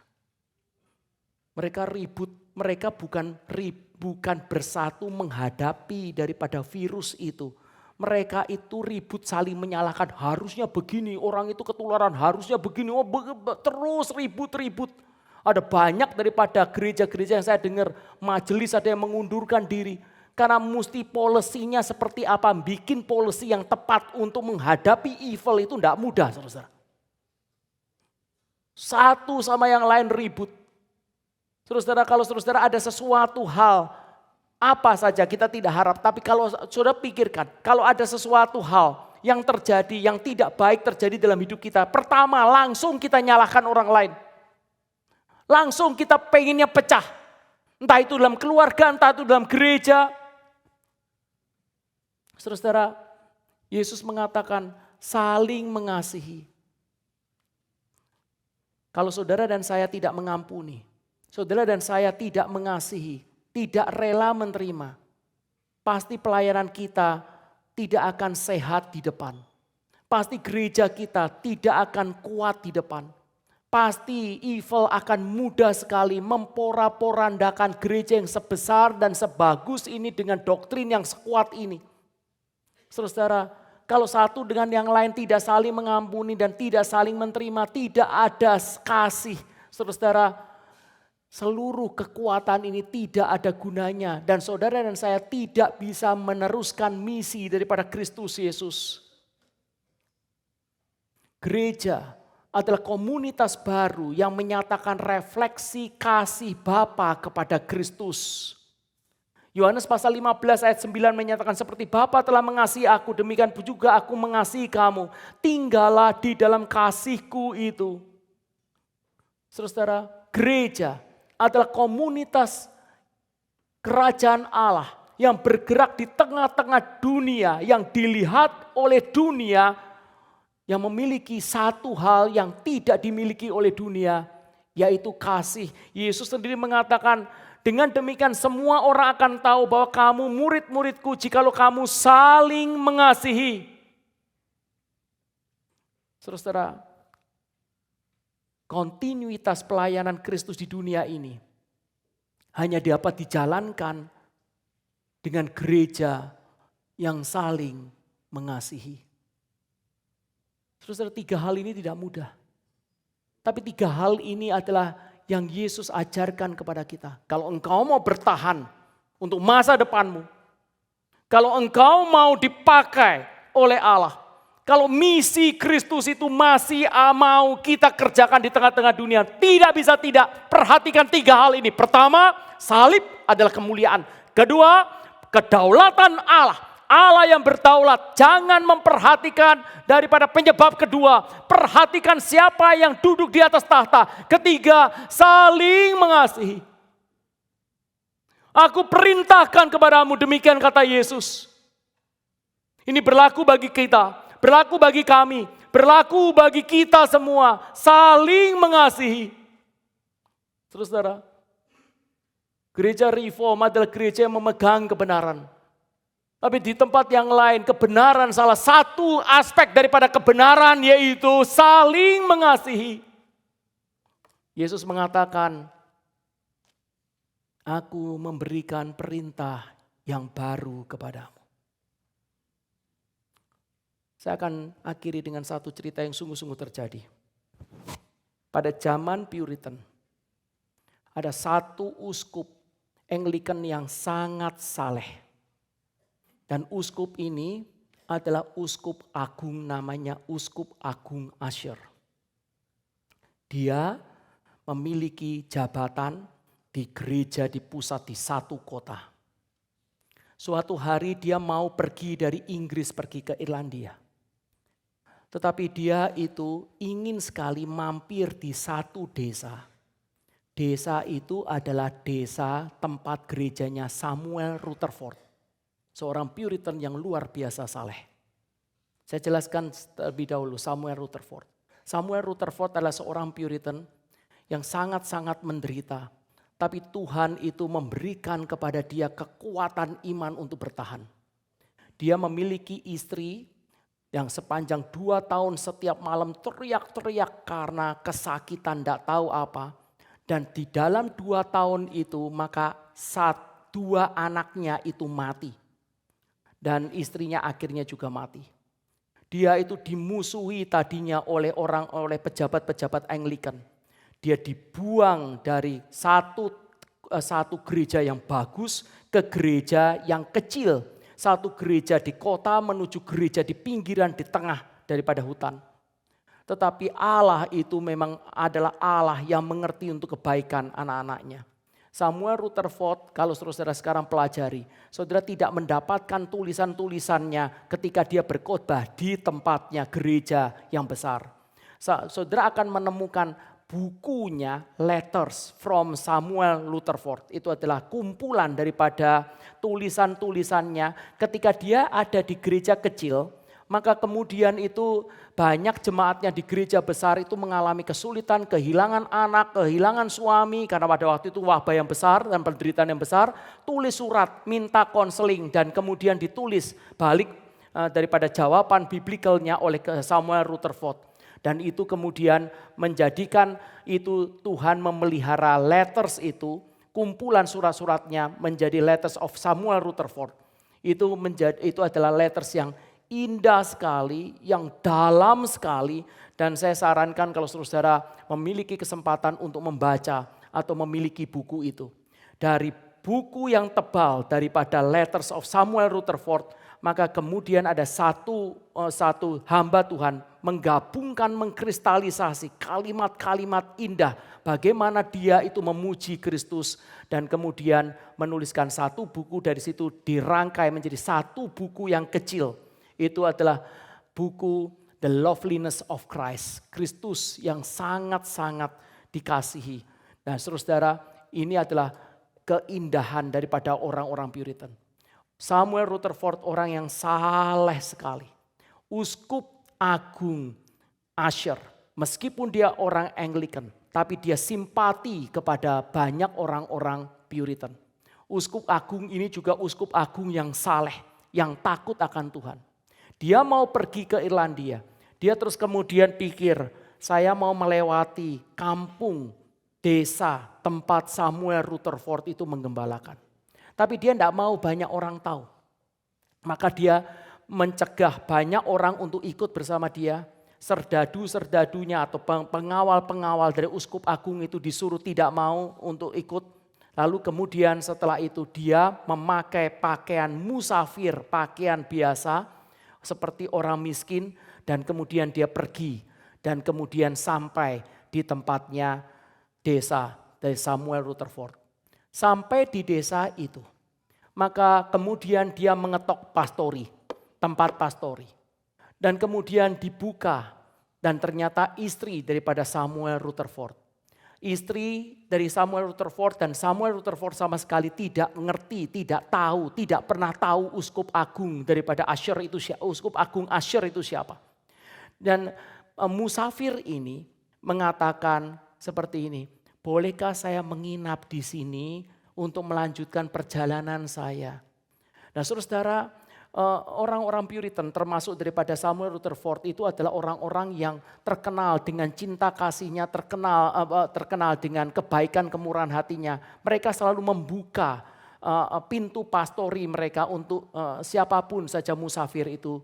Mereka ribut, mereka bukan bersatu menghadapi daripada virus itu. Mereka itu ribut saling menyalahkan, harusnya begini, orang itu ketularan, harusnya begini, terus ribut-ribut. Ada banyak daripada gereja-gereja yang saya dengar, majelis ada yang mengundurkan diri. Karena mesti polisinya seperti apa, bikin polisi yang tepat untuk menghadapi evil itu tidak mudah, saudara. Satu sama yang lain ribut. Saudara, kalau saudara ada sesuatu hal, apa saja kita tidak harap. Tapi kalau saudara pikirkan, kalau ada sesuatu hal yang terjadi, yang tidak baik terjadi dalam hidup kita. Pertama, langsung kita nyalahkan orang lain. Langsung kita pengennya pecah. Entah itu dalam keluarga, entah itu dalam gereja. Saudara, Yesus mengatakan saling mengasihi. Kalau saudara dan saya tidak mengampuni, saudara dan saya tidak mengasihi, tidak rela menerima, pasti pelayanan kita tidak akan sehat di depan. Pasti gereja kita tidak akan kuat di depan. Pasti evil akan mudah sekali memporak-porandakan gereja yang sebesar dan sebagus ini dengan doktrin yang sekuat ini. Saudara, kalau satu dengan yang lain tidak saling mengampuni dan tidak saling menerima, tidak ada kasih. Saudara, seluruh kekuatan ini tidak ada gunanya. Dan saudara dan saya tidak bisa meneruskan misi daripada Kristus Yesus. Gereja adalah komunitas baru yang menyatakan refleksi kasih Bapa kepada Kristus. Yohanes pasal 15 ayat 9 menyatakan seperti Bapa telah mengasihi aku, demikian juga aku mengasihi kamu. Tinggallah di dalam kasihku itu. Saudara, gereja adalah komunitas kerajaan Allah yang bergerak di tengah-tengah dunia, yang dilihat oleh dunia, yang memiliki satu hal yang tidak dimiliki oleh dunia, yaitu kasih. Yesus sendiri mengatakan, dengan demikian semua orang akan tahu bahwa kamu murid-muridku jikalau kamu saling mengasihi. Saudara, kontinuitas pelayanan Kristus di dunia ini hanya dapat dijalankan dengan gereja yang saling mengasihi. Saudara, 3 hal ini tidak mudah. Tapi 3 hal ini adalah yang Yesus ajarkan kepada kita. Kalau engkau mau bertahan untuk masa depanmu, kalau engkau mau dipakai oleh Allah, kalau misi Kristus itu masih mau kita kerjakan di tengah-tengah dunia, tidak bisa tidak. Perhatikan 3 hal ini. Pertama, salib adalah kemuliaan. Kedua, kedaulatan Allah. Allah yang berdaulat, jangan memperhatikan daripada penyebab kedua. Perhatikan siapa yang duduk di atas tahta. Ketiga, saling mengasihi. Aku perintahkan kepadamu, demikian kata Yesus. Ini berlaku bagi kita, berlaku bagi kami, berlaku bagi kita semua. Saling mengasihi. Saudara, gereja Reform adalah gereja yang memegang kebenaran. Tapi di tempat yang lain kebenaran, salah satu aspek daripada kebenaran yaitu saling mengasihi. Yesus mengatakan, aku memberikan perintah yang baru kepadamu. Saya akan akhiri dengan satu cerita yang sungguh-sungguh terjadi. Pada zaman Puritan, ada satu uskup Anglikan yang sangat saleh. Dan uskup ini adalah uskup agung, namanya Uskup Agung Asher. Dia memiliki jabatan di gereja di pusat di satu kota. Suatu hari dia mau pergi dari Inggris pergi ke Irlandia. Tetapi dia itu ingin sekali mampir di satu desa. Desa itu adalah desa tempat gerejanya Samuel Rutherford. Seorang Puritan yang luar biasa saleh. Saya jelaskan terlebih dahulu Samuel Rutherford. Samuel Rutherford adalah seorang Puritan yang sangat-sangat menderita. Tapi Tuhan itu memberikan kepada dia kekuatan iman untuk bertahan. Dia memiliki istri yang sepanjang 2 tahun setiap malam teriak-teriak karena kesakitan tidak tahu apa. Dan di dalam 2 tahun itu maka 2 anaknya itu mati. Dan istrinya akhirnya juga mati. Dia itu dimusuhi tadinya oleh pejabat-pejabat Anglikan. Dia dibuang dari satu gereja yang bagus ke gereja yang kecil. Satu gereja di kota menuju gereja di pinggiran di tengah daripada hutan. Tetapi Allah itu memang adalah Allah yang mengerti untuk kebaikan anak-anaknya. Samuel Rutherford, kalau saudara sekarang pelajari, saudara tidak mendapatkan tulisan-tulisannya ketika dia berkhotbah di tempatnya gereja yang besar. Saudara akan menemukan bukunya Letters from Samuel Rutherford. Itu adalah kumpulan daripada tulisan-tulisannya ketika dia ada di gereja kecil. Maka kemudian itu banyak jemaatnya di gereja besar itu mengalami kesulitan, kehilangan anak, kehilangan suami. Karena pada waktu itu wabah yang besar dan penderitaan yang besar. Tulis surat, minta konseling dan kemudian ditulis balik daripada jawaban biblikalnya oleh Samuel Rutherford. Dan itu kemudian menjadikan itu Tuhan memelihara letters itu, kumpulan surat-suratnya menjadi Letters of Samuel Rutherford. Itu adalah letters yang indah sekali, yang dalam sekali, dan saya sarankan kalau saudara memiliki kesempatan untuk membaca atau memiliki buku itu. Dari buku yang tebal daripada Letters of Samuel Rutherford, maka kemudian ada satu hamba Tuhan menggabungkan, mengkristalisasi kalimat-kalimat indah. Bagaimana dia itu memuji Kristus dan kemudian menuliskan satu buku dari situ dirangkai menjadi satu buku yang kecil. Itu adalah buku The Loveliness of Christ. Kristus yang sangat-sangat dikasihi. Nah saudara, ini adalah keindahan daripada orang-orang Puritan. Samuel Rutherford orang yang saleh sekali. Uskup Agung Usher, meskipun dia orang Anglikan, tapi dia simpati kepada banyak orang-orang Puritan. Uskup Agung ini juga uskup agung yang saleh, yang takut akan Tuhan. Dia mau pergi ke Irlandia. Dia terus kemudian pikir, saya mau melewati kampung, desa, tempat Samuel Rutherford itu menggembalakan. Tapi dia tidak mau banyak orang tahu. Maka dia mencegah banyak orang untuk ikut bersama dia. Serdadu-serdadunya atau pengawal-pengawal dari uskup agung itu disuruh tidak mau untuk ikut. Lalu kemudian setelah itu dia memakai pakaian musafir, pakaian biasa. Seperti orang miskin dan kemudian dia pergi dan kemudian sampai di tempatnya desa dari Samuel Rutherford. Sampai di desa itu, maka kemudian dia mengetok pastori, tempat pastori. Dan kemudian dibuka dan ternyata istri daripada Samuel Rutherford. Istri dari Samuel Rutherford dan Samuel Rutherford sama sekali tidak mengerti, tidak tahu, tidak pernah tahu uskup agung daripada Usher itu siapa, uskup agung Usher itu siapa. Dan musafir ini mengatakan seperti ini, bolehkah saya menginap di sini untuk melanjutkan perjalanan saya? Nah saudara, orang-orang Puritan termasuk daripada Samuel Rutherford itu adalah orang-orang yang terkenal dengan cinta kasihnya, terkenal dengan kebaikan kemurahan hatinya. Mereka selalu membuka pintu pastori mereka untuk siapapun saja musafir itu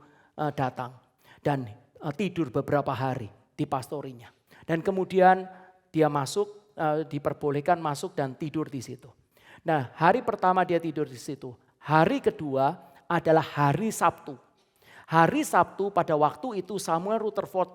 datang. Dan tidur beberapa hari di pastorinya. Dan kemudian dia masuk, diperbolehkan masuk dan tidur di situ. Nah hari pertama dia tidur di situ. Hari kedua adalah hari Sabtu. Hari Sabtu pada waktu itu Samuel Rutherford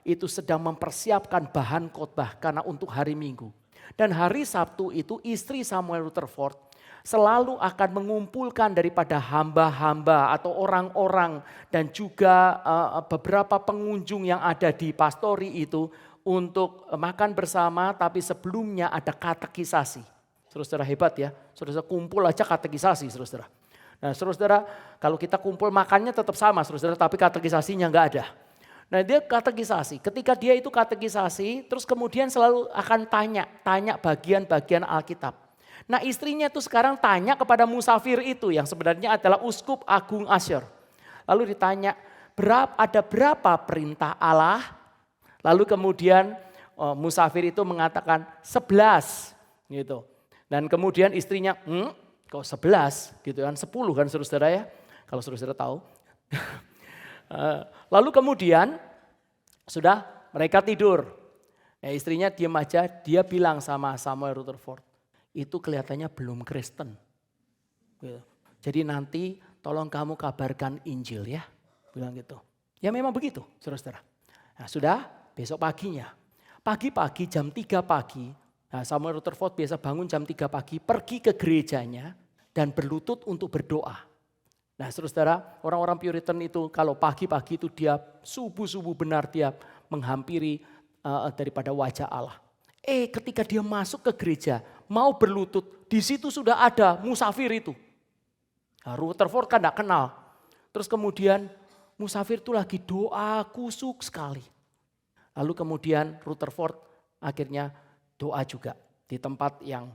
itu sedang mempersiapkan bahan khotbah karena untuk hari Minggu. Dan hari Sabtu itu istri Samuel Rutherford selalu akan mengumpulkan daripada hamba-hamba atau orang-orang dan juga beberapa pengunjung yang ada di pastori itu untuk makan bersama, tapi sebelumnya ada katekisasi. Saudara hebat ya, saudara kumpul aja katekisasi saudara. Nah saudara, kalau kita kumpul makannya tetap sama saudara, tapi katekisasinya enggak ada. Nah dia katekisasi, ketika dia itu katekisasi, terus kemudian selalu akan tanya bagian-bagian Alkitab. Nah istrinya itu sekarang tanya kepada musafir itu yang sebenarnya adalah uskup agung Usher. Lalu ditanya, ada berapa perintah Allah? Lalu kemudian musafir itu mengatakan 11 gitu. Dan kemudian istrinya, kok 11 gitu kan, 10 kan saudara ya. Kalau saudara tahu. Lalu kemudian sudah mereka tidur. Ya, istrinya diam aja, dia bilang sama Samuel Rutherford, itu kelihatannya belum Kristen. Gitu. Jadi nanti tolong kamu kabarkan Injil ya, bilang gitu. Ya memang begitu saudara-saudara. Nah sudah besok paginya, pagi-pagi jam 3 pagi, nah Samuel Rutherford biasa bangun jam 3 pagi, pergi ke gerejanya dan berlutut untuk berdoa. Nah saudara-saudara, orang-orang Puritan itu kalau pagi-pagi itu dia subuh-subuh benar dia menghampiri daripada wajah Allah. Ketika dia masuk ke gereja, mau berlutut, di situ sudah ada musafir itu. Nah, Rutherford kan tidak kenal. Terus kemudian musafir itu lagi doa kusuk sekali. Lalu kemudian Rutherford akhirnya doa juga di tempat yang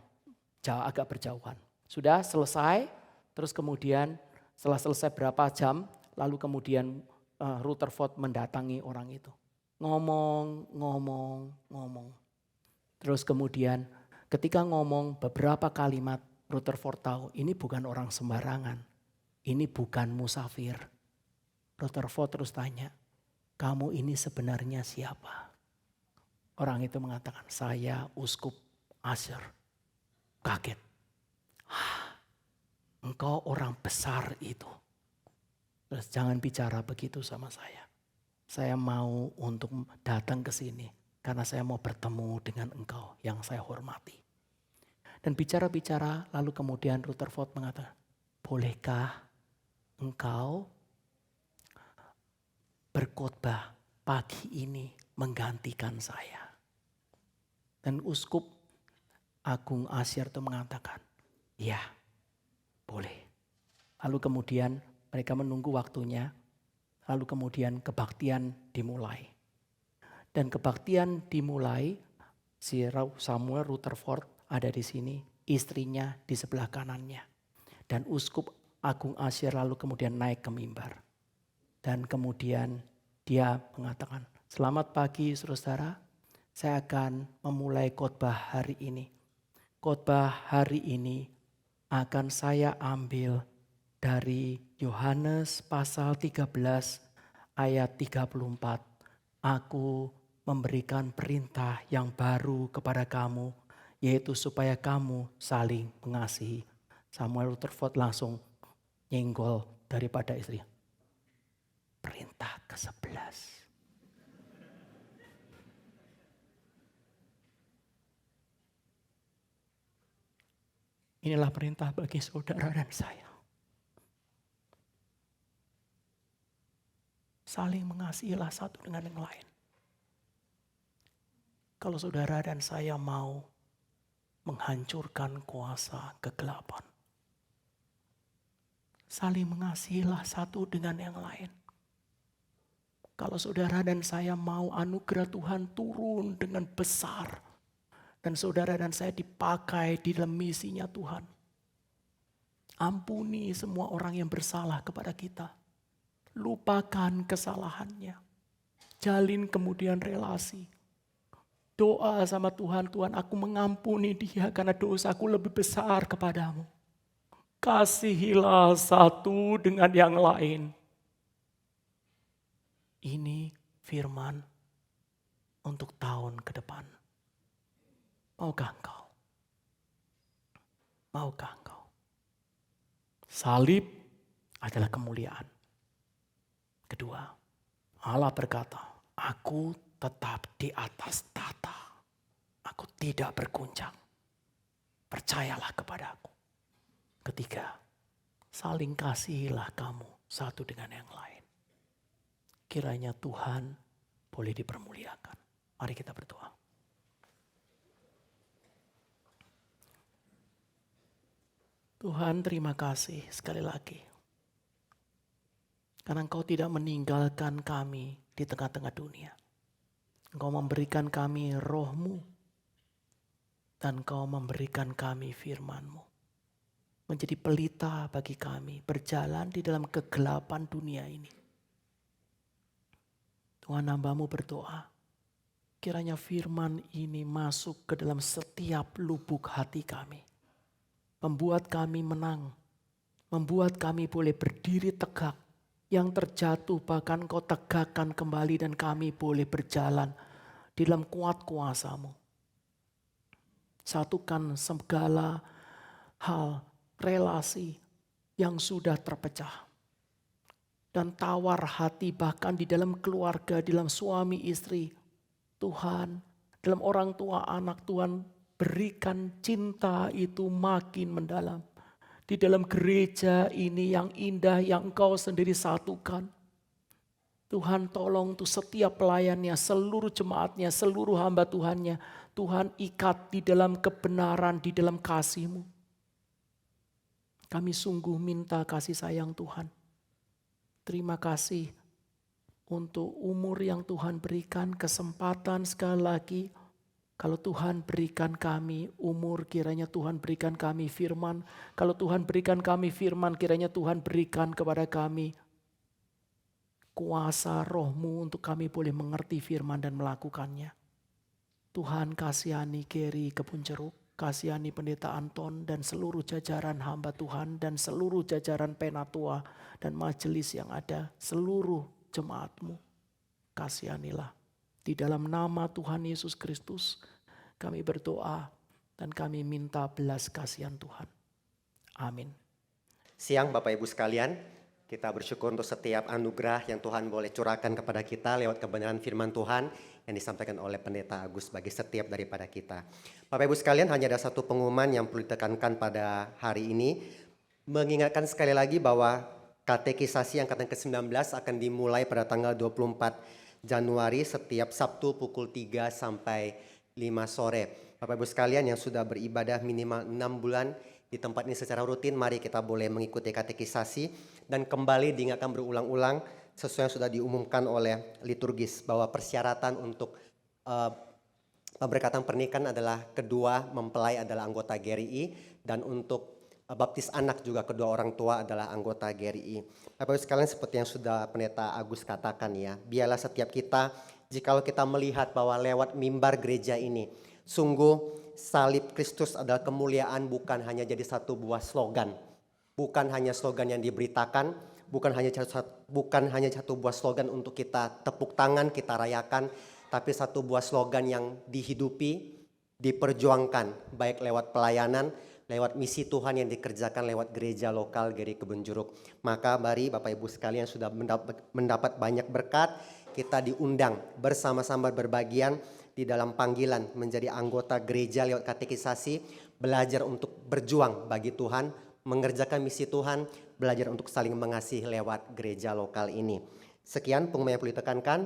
agak berjauhan. Sudah selesai, terus kemudian setelah selesai berapa jam, lalu kemudian Rutherford mendatangi orang itu. Ngomong. Terus kemudian ketika ngomong beberapa kalimat, Rutherford tahu ini bukan orang sembarangan. Ini bukan musafir. Rutherford terus tanya, kamu ini sebenarnya siapa? Orang itu mengatakan, saya Uskup Asher. Kaget. Engkau orang besar itu. Terus jangan bicara begitu sama saya. Saya mau untuk datang ke sini karena saya mau bertemu dengan engkau yang saya hormati. Dan bicara-bicara lalu kemudian Rutherford mengatakan, bolehkah engkau berkhotbah pagi ini menggantikan saya? Dan Uskup Agung Asher itu mengatakan, ya boleh. Lalu kemudian mereka menunggu waktunya. Lalu kemudian kebaktian dimulai. Dan kebaktian dimulai, si Samuel Rutherford ada di sini, istrinya di sebelah kanannya. Dan Uskup Agung Asher lalu kemudian naik ke mimbar. Dan kemudian dia mengatakan, selamat pagi saudara, saya akan memulai khotbah hari ini. Khotbah hari ini akan saya ambil dari Yohanes pasal 13 ayat 34. Aku memberikan perintah yang baru kepada kamu, yaitu supaya kamu saling mengasihi. Samuel Rutherford langsung nyenggol daripada istrinya. Perintah ke-11. Inilah perintah bagi saudara dan saya. Saling mengasihilah satu dengan yang lain. Kalau saudara dan saya mau menghancurkan kuasa kegelapan, saling mengasihilah satu dengan yang lain. Kalau saudara dan saya mau anugerah Tuhan turun dengan besar, dan saudara dan saya dipakai di dalam misinya Tuhan. Ampuni semua orang yang bersalah kepada kita. Lupakan kesalahannya. Jalin kemudian relasi. Doa sama Tuhan, Tuhan aku mengampuni dia karena dosaku lebih besar kepadamu. Kasihilah satu dengan yang lain. Ini firman untuk tahun ke depan. Maukah engkau? Maukah engkau? Salib adalah kemuliaan. Kedua, Allah berkata, aku tetap di atas tahta. Aku tidak berguncang. Percayalah kepada aku. Ketiga, saling kasihilah kamu satu dengan yang lain. Kiranya Tuhan boleh dipermuliakan. Mari kita berdoa. Tuhan terima kasih sekali lagi. Karena Engkau tidak meninggalkan kami di tengah-tengah dunia. Engkau memberikan kami roh-Mu. Dan Engkau memberikan kami firman-Mu. Menjadi pelita bagi kami berjalan di dalam kegelapan dunia ini. Tuhan, hamba-Mu berdoa, kiranya firman ini masuk ke dalam setiap lubuk hati kami. Membuat kami menang, membuat kami boleh berdiri tegak. Yang terjatuh bahkan Kau tegakkan kembali dan kami boleh berjalan di dalam kuat kuasa-Mu. Satukan segala hal, relasi yang sudah terpecah. Dan tawar hati bahkan di dalam keluarga, di dalam suami istri. Tuhan, dalam orang tua anak, Tuhan berikan cinta itu makin mendalam. Di dalam gereja ini yang indah yang Engkau sendiri satukan. Tuhan tolong untuk setiap pelayannya, seluruh jemaatnya, seluruh hamba Tuhannya. Tuhan ikat di dalam kebenaran, di dalam kasih-Mu. Kami sungguh minta kasih sayang Tuhan. Terima kasih untuk umur yang Tuhan berikan, kesempatan sekali lagi. Kalau Tuhan berikan kami umur, kiranya Tuhan berikan kami firman. Kalau Tuhan berikan kami firman, kiranya Tuhan berikan kepada kami kuasa roh-Mu untuk kami boleh mengerti firman dan melakukannya. Tuhan kasihani Geri Kebun Jeruk, kasihani Pendeta Anton dan seluruh jajaran hamba Tuhan dan seluruh jajaran Penatua dan majelis yang ada, seluruh jemaat-Mu. Kasihanilah. Di dalam nama Tuhan Yesus Kristus kami berdoa dan kami minta belas kasihan Tuhan. Amin. Siang Bapak Ibu sekalian, kita bersyukur untuk setiap anugerah yang Tuhan boleh curahkan kepada kita lewat kebenaran firman Tuhan yang disampaikan oleh Pendeta Agus bagi setiap daripada kita. Bapak Ibu sekalian, hanya ada satu pengumuman yang perlu ditekankan pada hari ini. Mengingatkan sekali lagi bahwa katekisasi angkatan ke-19 akan dimulai pada tanggal 24 Januari setiap Sabtu pukul 3 sampai 5 sore. Bapak Ibu sekalian yang sudah beribadah minimal 6 bulan di tempat ini secara rutin, mari kita boleh mengikuti katekisasi dan kembali diingatkan berulang-ulang sesuai yang sudah diumumkan oleh liturgis bahwa persyaratan untuk pemberkatan pernikahan adalah kedua mempelai adalah anggota GRI dan untuk baptis anak juga kedua orang tua adalah anggota GRI. Bapak Ibu sekalian, seperti yang sudah Pendeta Agus katakan ya, biarlah setiap kita, jikalau kita melihat bahwa lewat mimbar gereja ini, sungguh salib Kristus adalah kemuliaan bukan hanya jadi satu buah slogan. Bukan hanya slogan yang diberitakan, bukan hanya satu buah slogan untuk kita tepuk tangan, kita rayakan, tapi satu buah slogan yang dihidupi, diperjuangkan, baik lewat pelayanan, lewat misi Tuhan yang dikerjakan lewat gereja lokal GRI Kebun Jeruk. Maka mari Bapak Ibu sekalian sudah mendapat banyak berkat, kita diundang bersama-sama berbagian di dalam panggilan menjadi anggota gereja lewat katekisasi, belajar untuk berjuang bagi Tuhan, mengerjakan misi Tuhan, belajar untuk saling mengasihi lewat gereja lokal ini. Sekian pengumuman yang perlu ditekankan.